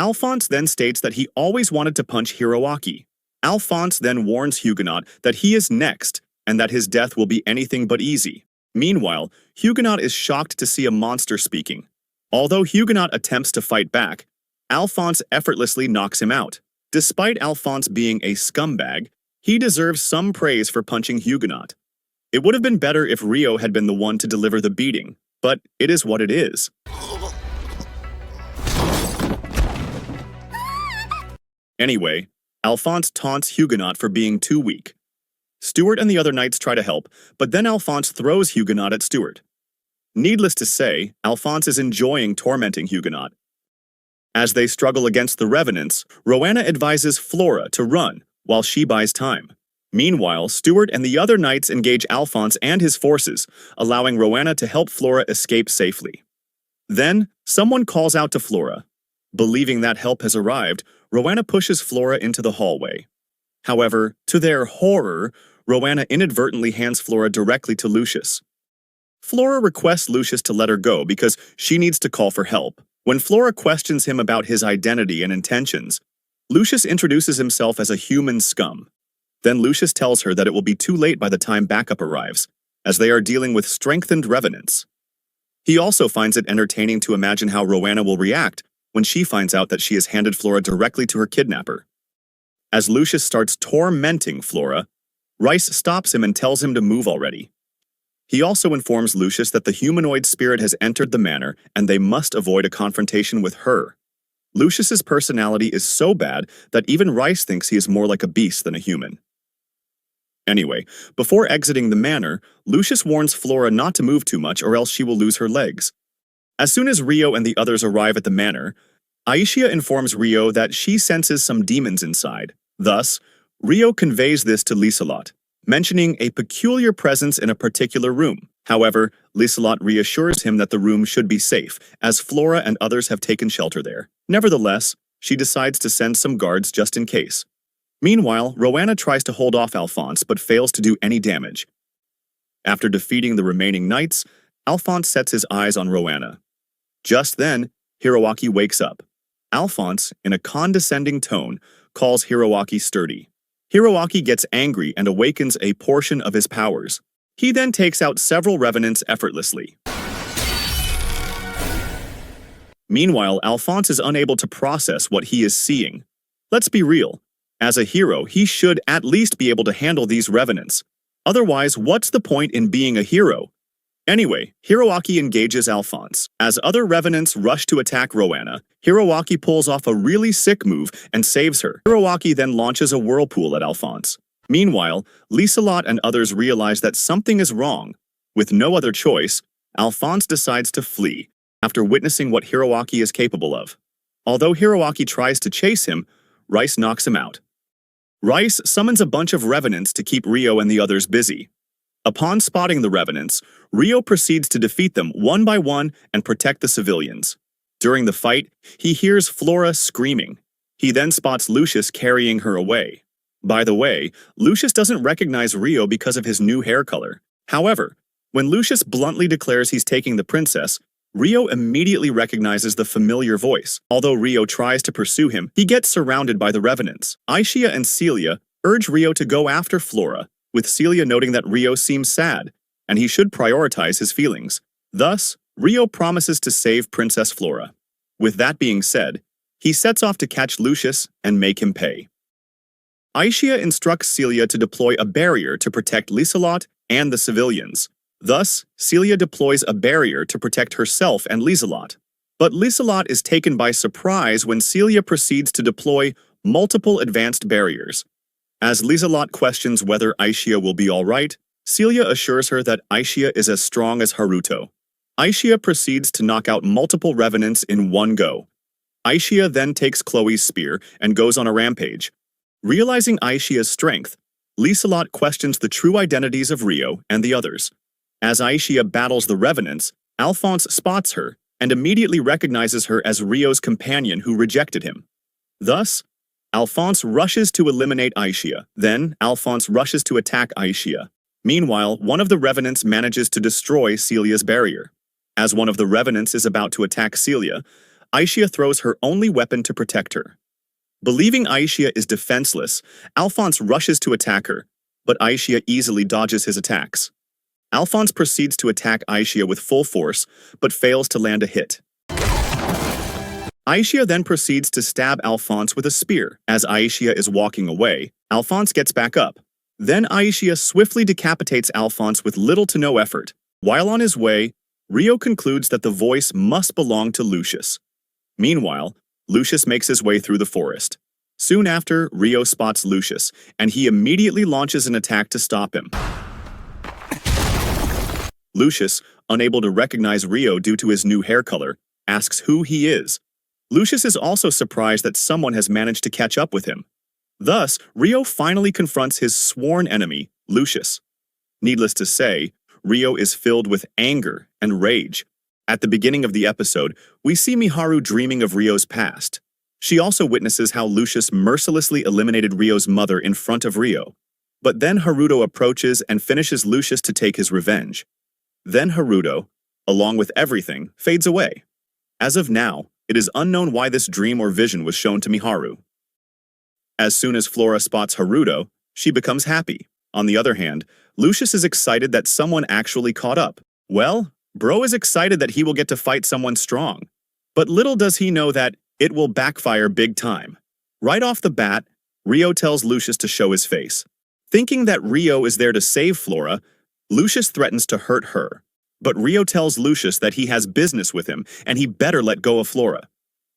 Alphonse then states that he always wanted to punch Hiroaki. Alphonse then warns Huguenot that he is next, and that his death will be anything but easy. Meanwhile, Huguenot is shocked to see a monster speaking. Although Huguenot attempts to fight back, Alphonse effortlessly knocks him out. Despite Alphonse being a scumbag, he deserves some praise for punching Huguenot. It would have been better if Rio had been the one to deliver the beating, but it is what it is. Anyway, Alphonse taunts Huguenot for being too weak. Stuart and the other knights try to help, but then Alphonse throws Huguenot at Stuart. Needless to say, Alphonse is enjoying tormenting Huguenot. As they struggle against the revenants, Rowena advises Flora to run while she buys time. Meanwhile, Stuart and the other knights engage Alphonse and his forces, allowing Rowena to help Flora escape safely. Then, someone calls out to Flora. Believing that help has arrived, Rowena pushes Flora into the hallway. However, to their horror, Rowena inadvertently hands Flora directly to Lucius. Flora requests Lucius to let her go because she needs to call for help. When Flora questions him about his identity and intentions, Lucius introduces himself as a human scum. Then Lucius tells her that it will be too late by the time backup arrives, as they are dealing with strengthened revenants. He also finds it entertaining to imagine how Rowena will react when she finds out that she has handed Flora directly to her kidnapper. As Lucius starts tormenting Flora, Rice stops him and tells him to move already. He also informs Lucius that the humanoid spirit has entered the manor and they must avoid a confrontation with her. Lucius's personality is so bad that even Rice thinks he is more like a beast than a human. Anyway, before exiting the manor, Lucius warns Flora not to move too much or else she will lose her legs. As soon as Rio and the others arrive at the manor, Aishia informs Rio that she senses some demons inside. Thus, Rio conveys this to Liselot, mentioning a peculiar presence in a particular room. However, Liselot reassures him that the room should be safe, as Flora and others have taken shelter there. Nevertheless, she decides to send some guards just in case. Meanwhile, Rowena tries to hold off Alphonse but fails to do any damage. After defeating the remaining knights, Alphonse sets his eyes on Rowena. Just then, Hiroaki wakes up. Alphonse, in a condescending tone, calls Hiroaki sturdy. Hiroaki gets angry and awakens a portion of his powers. He then takes out several revenants effortlessly. Meanwhile, Alphonse is unable to process what he is seeing. Let's be real. As a hero, he should at least be able to handle these revenants. Otherwise, what's the point in being a hero? Anyway, Hiroaki engages Alphonse. As other revenants rush to attack Rowena, Hiroaki pulls off a really sick move and saves her. Hiroaki then launches a whirlpool at Alphonse. Meanwhile, Liselot and others realize that something is wrong. With no other choice, Alphonse decides to flee after witnessing what Hiroaki is capable of. Although Hiroaki tries to chase him, Rice knocks him out. Rice summons a bunch of revenants to keep Rio and the others busy. Upon spotting the revenants, Rio proceeds to defeat them one by one and protect the civilians. During the fight, he hears Flora screaming. He then spots Lucius carrying her away. By the way, Lucius doesn't recognize Rio because of his new hair color. However, when Lucius bluntly declares he's taking the princess, Rio immediately recognizes the familiar voice. Although Rio tries to pursue him, he gets surrounded by the revenants. Aishia and Celia urge Rio to go after Flora, with Celia noting that Rio seems sad, and he should prioritize his feelings. Thus, Rio promises to save Princess Flora. With that being said, he sets off to catch Lucius and make him pay. Aishia instructs Celia to deploy a barrier to protect Liselot and the civilians. Thus, Celia deploys a barrier to protect herself and Liselot. But Liselot is taken by surprise when Celia proceeds to deploy multiple advanced barriers. As Liselot questions whether Aishia will be alright, Celia assures her that Aishia is as strong as Haruto. Aishia proceeds to knock out multiple revenants in one go. Aishia then takes Chloe's spear and goes on a rampage. Realizing Aishia's strength, Liselot questions the true identities of Rio and the others. As Aishia battles the revenants, Alphonse spots her and immediately recognizes her as Rio's companion who rejected him. Thus, Alphonse rushes to eliminate Aishia. Then, Alphonse rushes to attack Aishia. Meanwhile, one of the revenants manages to destroy Celia's barrier. As one of the revenants is about to attack Celia, Aishia throws her only weapon to protect her. Believing Aishia is defenseless, Alphonse rushes to attack her, but Aishia easily dodges his attacks. Alphonse proceeds to attack Aishia with full force, but fails to land a hit. Aishia then proceeds to stab Alphonse with a spear. As Aishia is walking away, Alphonse gets back up. Then Aishia swiftly decapitates Alphonse with little to no effort. While on his way, Rio concludes that the voice must belong to Lucius. Meanwhile, Lucius makes his way through the forest. Soon after, Rio spots Lucius, and he immediately launches an attack to stop him. Lucius, unable to recognize Rio due to his new hair color, asks who he is. Lucius is also surprised that someone has managed to catch up with him. Thus, Rio finally confronts his sworn enemy, Lucius. Needless to say, Rio is filled with anger and rage. At the beginning of the episode, we see Miharu dreaming of Rio's past. She also witnesses how Lucius mercilessly eliminated Rio's mother in front of Rio. But then Haruto approaches and finishes Lucius to take his revenge. Then Haruto, along with everything, fades away. As of now, it is unknown why this dream or vision was shown to Miharu. As soon as Flora spots Haruto, she becomes happy. On the other hand, Lucius is excited that someone actually caught up. Well, bro is excited that he will get to fight someone strong. But little does he know that it will backfire big time. Right off the bat, Rio tells Lucius to show his face. Thinking that Rio is there to save Flora, Lucius threatens to hurt her. But Rio tells Lucius that he has business with him and he better let go of Flora.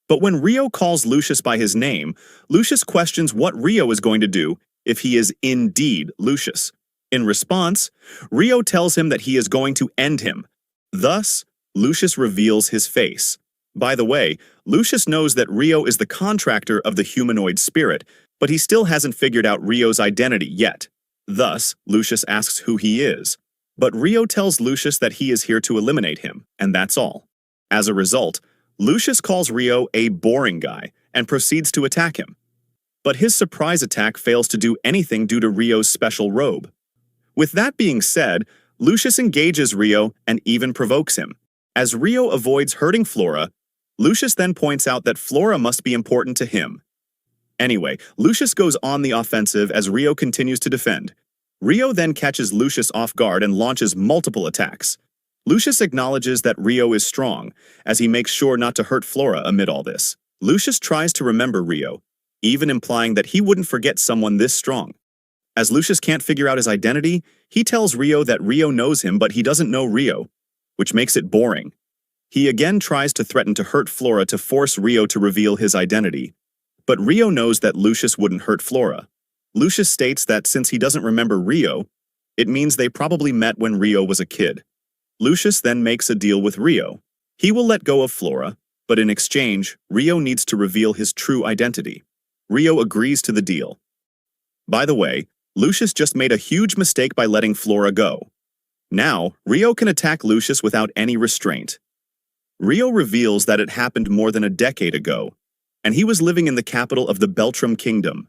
But when Rio calls Lucius by his name, Lucius questions what Rio is going to do if he is indeed Lucius. In response, Rio tells him that he is going to end him. Thus, Lucius reveals his face. By the way, Lucius knows that Rio is the contractor of the humanoid spirit, but he still hasn't figured out Rio's identity yet. Thus, Lucius asks who he is. But Rio tells Lucius that he is here to eliminate him, and that's all. As a result, Lucius calls Rio a boring guy and proceeds to attack him. But his surprise attack fails to do anything due to Rio's special robe. With that being said, Lucius engages Rio and even provokes him. As Rio avoids hurting Flora, Lucius then points out that Flora must be important to him. Anyway, Lucius goes on the offensive as Rio continues to defend. Rio then catches Lucius off guard and launches multiple attacks. Lucius acknowledges that Rio is strong, as he makes sure not to hurt Flora amid all this. Lucius tries to remember Rio, even implying that he wouldn't forget someone this strong. As Lucius can't figure out his identity, he tells Rio that Rio knows him but he doesn't know Rio, which makes it boring. He again tries to threaten to hurt Flora to force Rio to reveal his identity. But Rio knows that Lucius wouldn't hurt Flora. Lucius states that since he doesn't remember Rio, it means they probably met when Rio was a kid. Lucius then makes a deal with Rio. He will let go of Flora, but in exchange, Rio needs to reveal his true identity. Rio agrees to the deal. By the way, Lucius just made a huge mistake by letting Flora go. Now, Rio can attack Lucius without any restraint. Rio reveals that it happened more than a decade ago, and he was living in the capital of the Beltram Kingdom.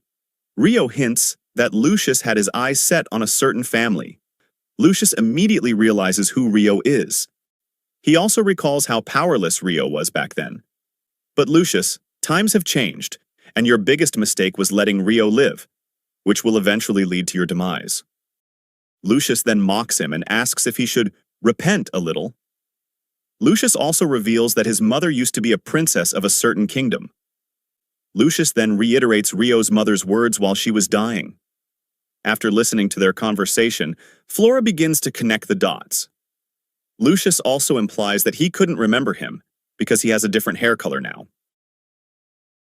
Rio hints that Lucius had his eyes set on a certain family. Lucius immediately realizes who Rio is. He also recalls how powerless Rio was back then. But Lucius, times have changed, and your biggest mistake was letting Rio live, which will eventually lead to your demise. Lucius then mocks him and asks if he should repent a little. Lucius also reveals that his mother used to be a princess of a certain kingdom. Lucius then reiterates Rio's mother's words while she was dying. After listening to their conversation, Flora begins to connect the dots. Lucius also implies that he couldn't remember him because he has a different hair color now.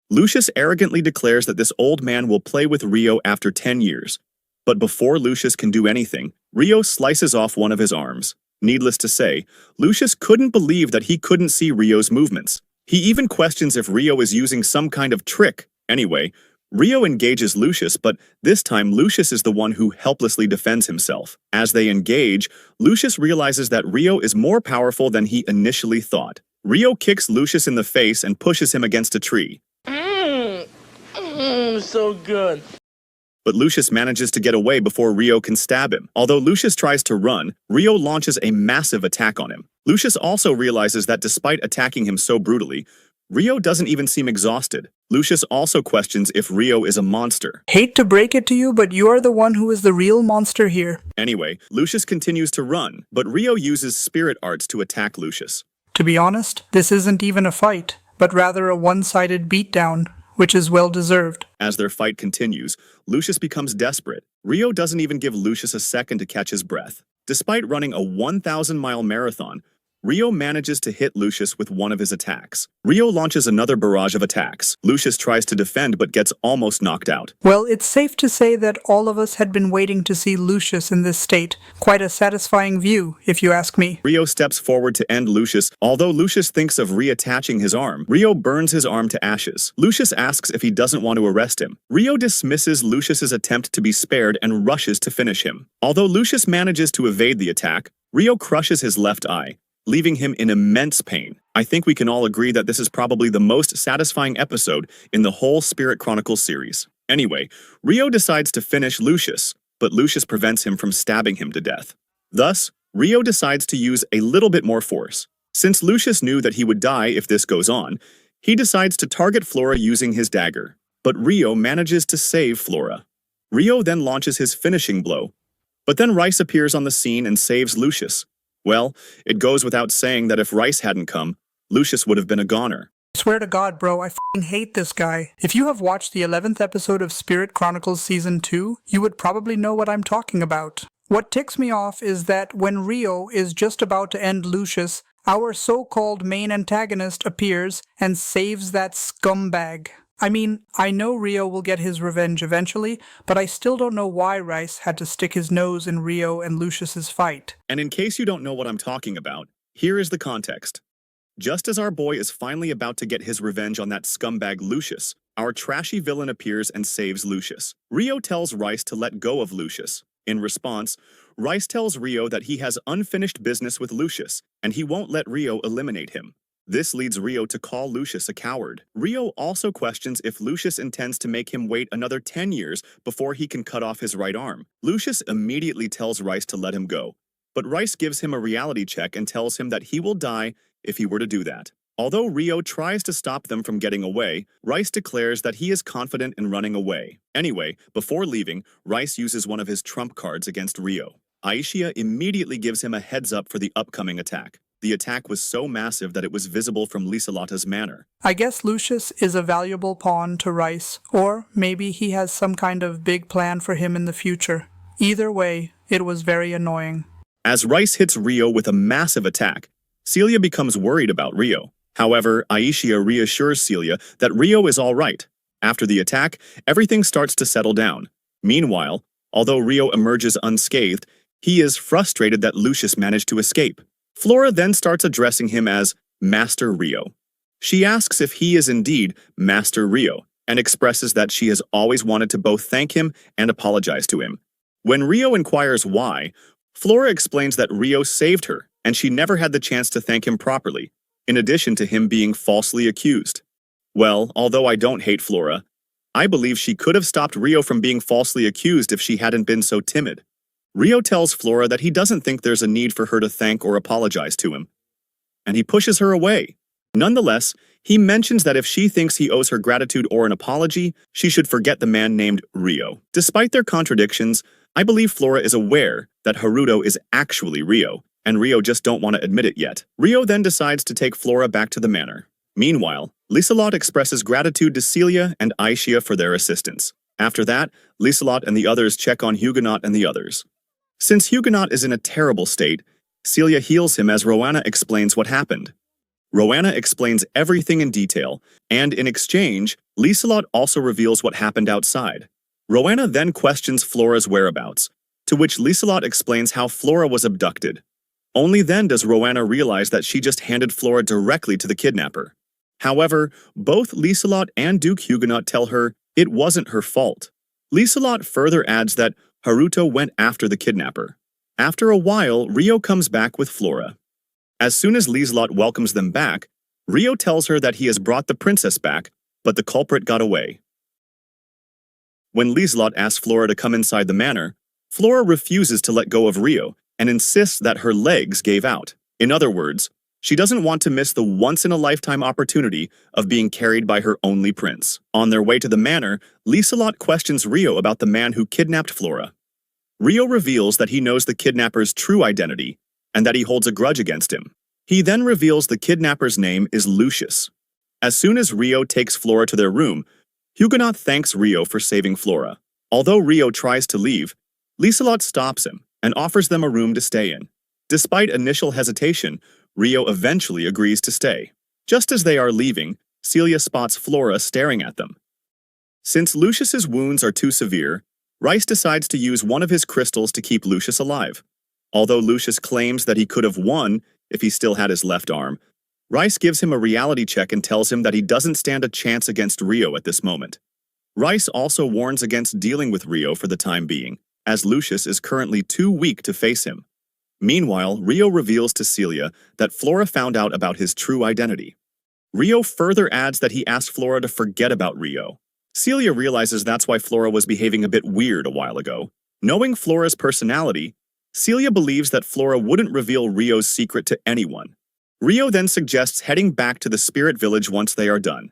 Lucius arrogantly declares that this old man will play with Rio after 10 years, but before Lucius can do anything, Rio slices off one of his arms. Needless to say, Lucius couldn't believe that he couldn't see Rio's movements. He even questions if Rio is using some kind of trick. Anyway, Rio engages Lucius, but this time Lucius is the one who helplessly defends himself. As they engage, Lucius realizes that Rio is more powerful than he initially thought. Rio kicks Lucius in the face and pushes him against a tree. So good. But Lucius manages to get away before Rio can stab him. Although Lucius tries to run, Rio launches a massive attack on him. Lucius also realizes that despite attacking him so brutally, Rio doesn't even seem exhausted. Lucius also questions if Rio is a monster. Hate to break it to you, but you are the one who is the real monster here. Anyway, Lucius continues to run, but Rio uses spirit arts to attack Lucius. To be honest, this isn't even a fight, but rather a one-sided beatdown, which is well-deserved. As their fight continues, Lucius becomes desperate. Rio doesn't even give Lucius a second to catch his breath. Despite running a 1,000-mile marathon, Rio manages to hit Lucius with one of his attacks. Rio launches another barrage of attacks. Lucius tries to defend but gets almost knocked out. Well, it's safe to say that all of us had been waiting to see Lucius in this state. Quite a satisfying view, if you ask me. Rio steps forward to end Lucius. Although Lucius thinks of reattaching his arm, Rio burns his arm to ashes. Lucius asks if he doesn't want to arrest him. Rio dismisses Lucius's attempt to be spared and rushes to finish him. Although Lucius manages to evade the attack, Rio crushes his left eye, leaving him in immense pain. I think we can all agree that this is probably the most satisfying episode in the whole Spirit Chronicles series. Anyway, Rio decides to finish Lucius, but Lucius prevents him from stabbing him to death. Thus, Rio decides to use a little bit more force. Since Lucius knew that he would die if this goes on, he decides to target Flora using his dagger. But Rio manages to save Flora. Rio then launches his finishing blow, but then Rice appears on the scene and saves Lucius. Well, it goes without saying that if Rice hadn't come, Lucius would have been a goner. I swear to God, bro, I f***ing hate this guy. If you have watched the 11th episode of Spirit Chronicles Season 2, you would probably know what I'm talking about. What ticks me off is that when Rio is just about to end Lucius, our so-called main antagonist appears and saves that scumbag. I mean, I know Rio will get his revenge eventually, but I still don't know why Rice had to stick his nose in Rio and Lucius's fight. And in case you don't know what I'm talking about, here is the context. Just as our boy is finally about to get his revenge on that scumbag Lucius, our trashy villain appears and saves Lucius. Rio tells Rice to let go of Lucius. In response, Rice tells Rio that he has unfinished business with Lucius, and he won't let Rio eliminate him. This leads Rio to call Lucius a coward. Rio also questions if Lucius intends to make him wait another 10 years before he can cut off his right arm. Lucius immediately tells Rice to let him go, but Rice gives him a reality check and tells him that he will die if he were to do that. Although Rio tries to stop them from getting away, Rice declares that he is confident in running away. Anyway, before leaving, Rice uses one of his trump cards against Rio. Aishia immediately gives him a heads up for the upcoming attack. The attack was so massive that it was visible from Lisalata's manor. I guess Lucius is a valuable pawn to Rice, or maybe he has some kind of big plan for him in the future. Either way, it was very annoying. As Rice hits Rio with a massive attack, Celia becomes worried about Rio. However, Aishia reassures Celia that Rio is all right. After the attack, everything starts to settle down. Meanwhile, although Rio emerges unscathed, he is frustrated that Lucius managed to escape. Flora then starts addressing him as Master Rio. She asks if he is indeed Master Rio, and expresses that she has always wanted to both thank him and apologize to him. When Rio inquires why, Flora explains that Rio saved her, and she never had the chance to thank him properly, in addition to him being falsely accused. Well, although I don't hate Flora, I believe she could have stopped Rio from being falsely accused if she hadn't been so timid. Rio tells Flora that he doesn't think there's a need for her to thank or apologize to him, and he pushes her away. Nonetheless, he mentions that if she thinks he owes her gratitude or an apology, she should forget the man named Rio. Despite their contradictions, I believe Flora is aware that Haruto is actually Rio, and Rio just don't want to admit it yet. Rio then decides to take Flora back to the manor. Meanwhile, Liselot expresses gratitude to Celia and Aishia for their assistance. After that, Liselot and the others check on Huguenot and the others. Since Huguenot is in a terrible state, Celia heals him as Roanna explains what happened. Roanna explains everything in detail, and in exchange, Liselot also reveals what happened outside. Roanna then questions Flora's whereabouts, to which Liselot explains how Flora was abducted. Only then does Roanna realize that she just handed Flora directly to the kidnapper. However, both Liselot and Duke Huguenot tell her it wasn't her fault. Liselot further adds that Haruto went after the kidnapper. After a while, Rio comes back with Flora. As soon as Liselot welcomes them back, Rio tells her that he has brought the princess back, but the culprit got away. When Liselot asks Flora to come inside the manor, Flora refuses to let go of Rio and insists that her legs gave out. In other words, she doesn't want to miss the once-in-a-lifetime opportunity of being carried by her only prince. On their way to the manor, Liselot questions Rio about the man who kidnapped Flora. Rio reveals that he knows the kidnapper's true identity and that he holds a grudge against him. He then reveals the kidnapper's name is Lucius. As soon as Rio takes Flora to their room, Huguenot thanks Rio for saving Flora. Although Rio tries to leave, Liselot stops him and offers them a room to stay in. Despite initial hesitation, Rio eventually agrees to stay. Just as they are leaving, Celia spots Flora staring at them. Since Lucius's wounds are too severe, Rice decides to use one of his crystals to keep Lucius alive. Although Lucius claims that he could have won if he still had his left arm, Rice gives him a reality check and tells him that he doesn't stand a chance against Rio at this moment. Rice also warns against dealing with Rio for the time being, as Lucius is currently too weak to face him. Meanwhile, Rio reveals to Celia that Flora found out about his true identity. Rio further adds that he asked Flora to forget about Rio. Celia realizes that's why Flora was behaving a bit weird a while ago. Knowing Flora's personality, Celia believes that Flora wouldn't reveal Rio's secret to anyone. Rio then suggests heading back to the spirit village once they are done.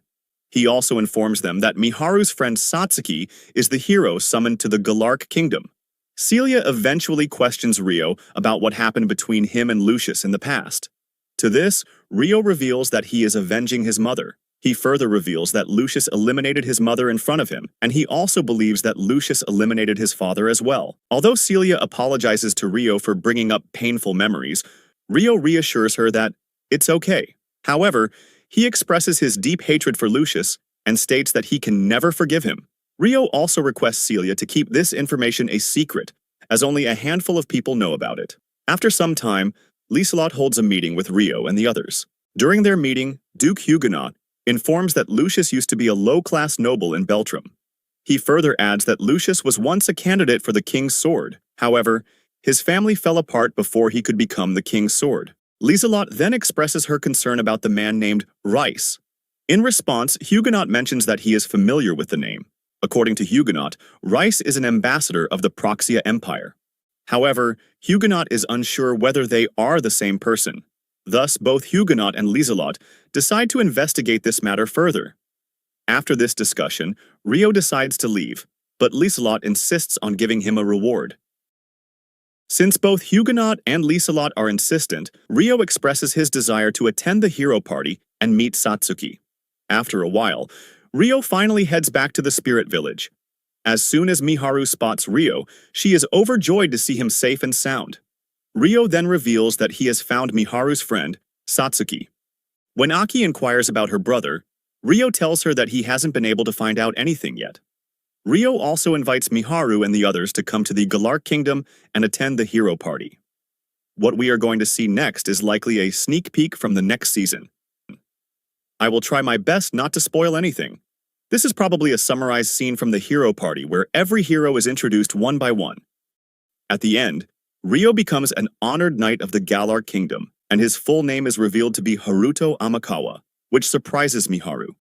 He also informs them that Miharu's friend Satsuki is the hero summoned to the Galark Kingdom. Celia eventually questions Rio about what happened between him and Lucius in the past. To this, Rio reveals that he is avenging his mother. He further reveals that Lucius eliminated his mother in front of him, and he also believes that Lucius eliminated his father as well. Although Celia apologizes to Rio for bringing up painful memories, Rio reassures her that it's okay. However, he expresses his deep hatred for Lucius and states that he can never forgive him. Rio also requests Celia to keep this information a secret, as only a handful of people know about it. After some time, Liselot holds a meeting with Rio and the others. During their meeting, Duke Huguenot informs that Lucius used to be a low-class noble in Beltram. He further adds that Lucius was once a candidate for the king's sword. However, his family fell apart before he could become the king's sword. Liselot then expresses her concern about the man named Rice. In response, Huguenot mentions that he is familiar with the name. According to Huguenot, Rice is an ambassador of the Proxia Empire. However, Huguenot is unsure whether they are the same person. Thus, both Huguenot and Liselot decide to investigate this matter further. After this discussion, Rio decides to leave, but Liselot insists on giving him a reward. Since both Huguenot and Liselot are insistent, Rio expresses his desire to attend the hero party and meet Satsuki. After a while, Rio finally heads back to the spirit village. As soon as Miharu spots Rio, she is overjoyed to see him safe and sound. Rio then reveals that he has found Miharu's friend, Satsuki. When Aki inquires about her brother, Rio tells her that he hasn't been able to find out anything yet. Ryo also invites Miharu and the others to come to the Galar Kingdom and attend the hero party. What we are going to see next is likely a sneak peek from the next season. I will try my best not to spoil anything. This is probably a summarized scene from the hero party where every hero is introduced one by one. At the end, Ryo becomes an honored knight of the Galar Kingdom, and his full name is revealed to be Haruto Amakawa, which surprises Miharu.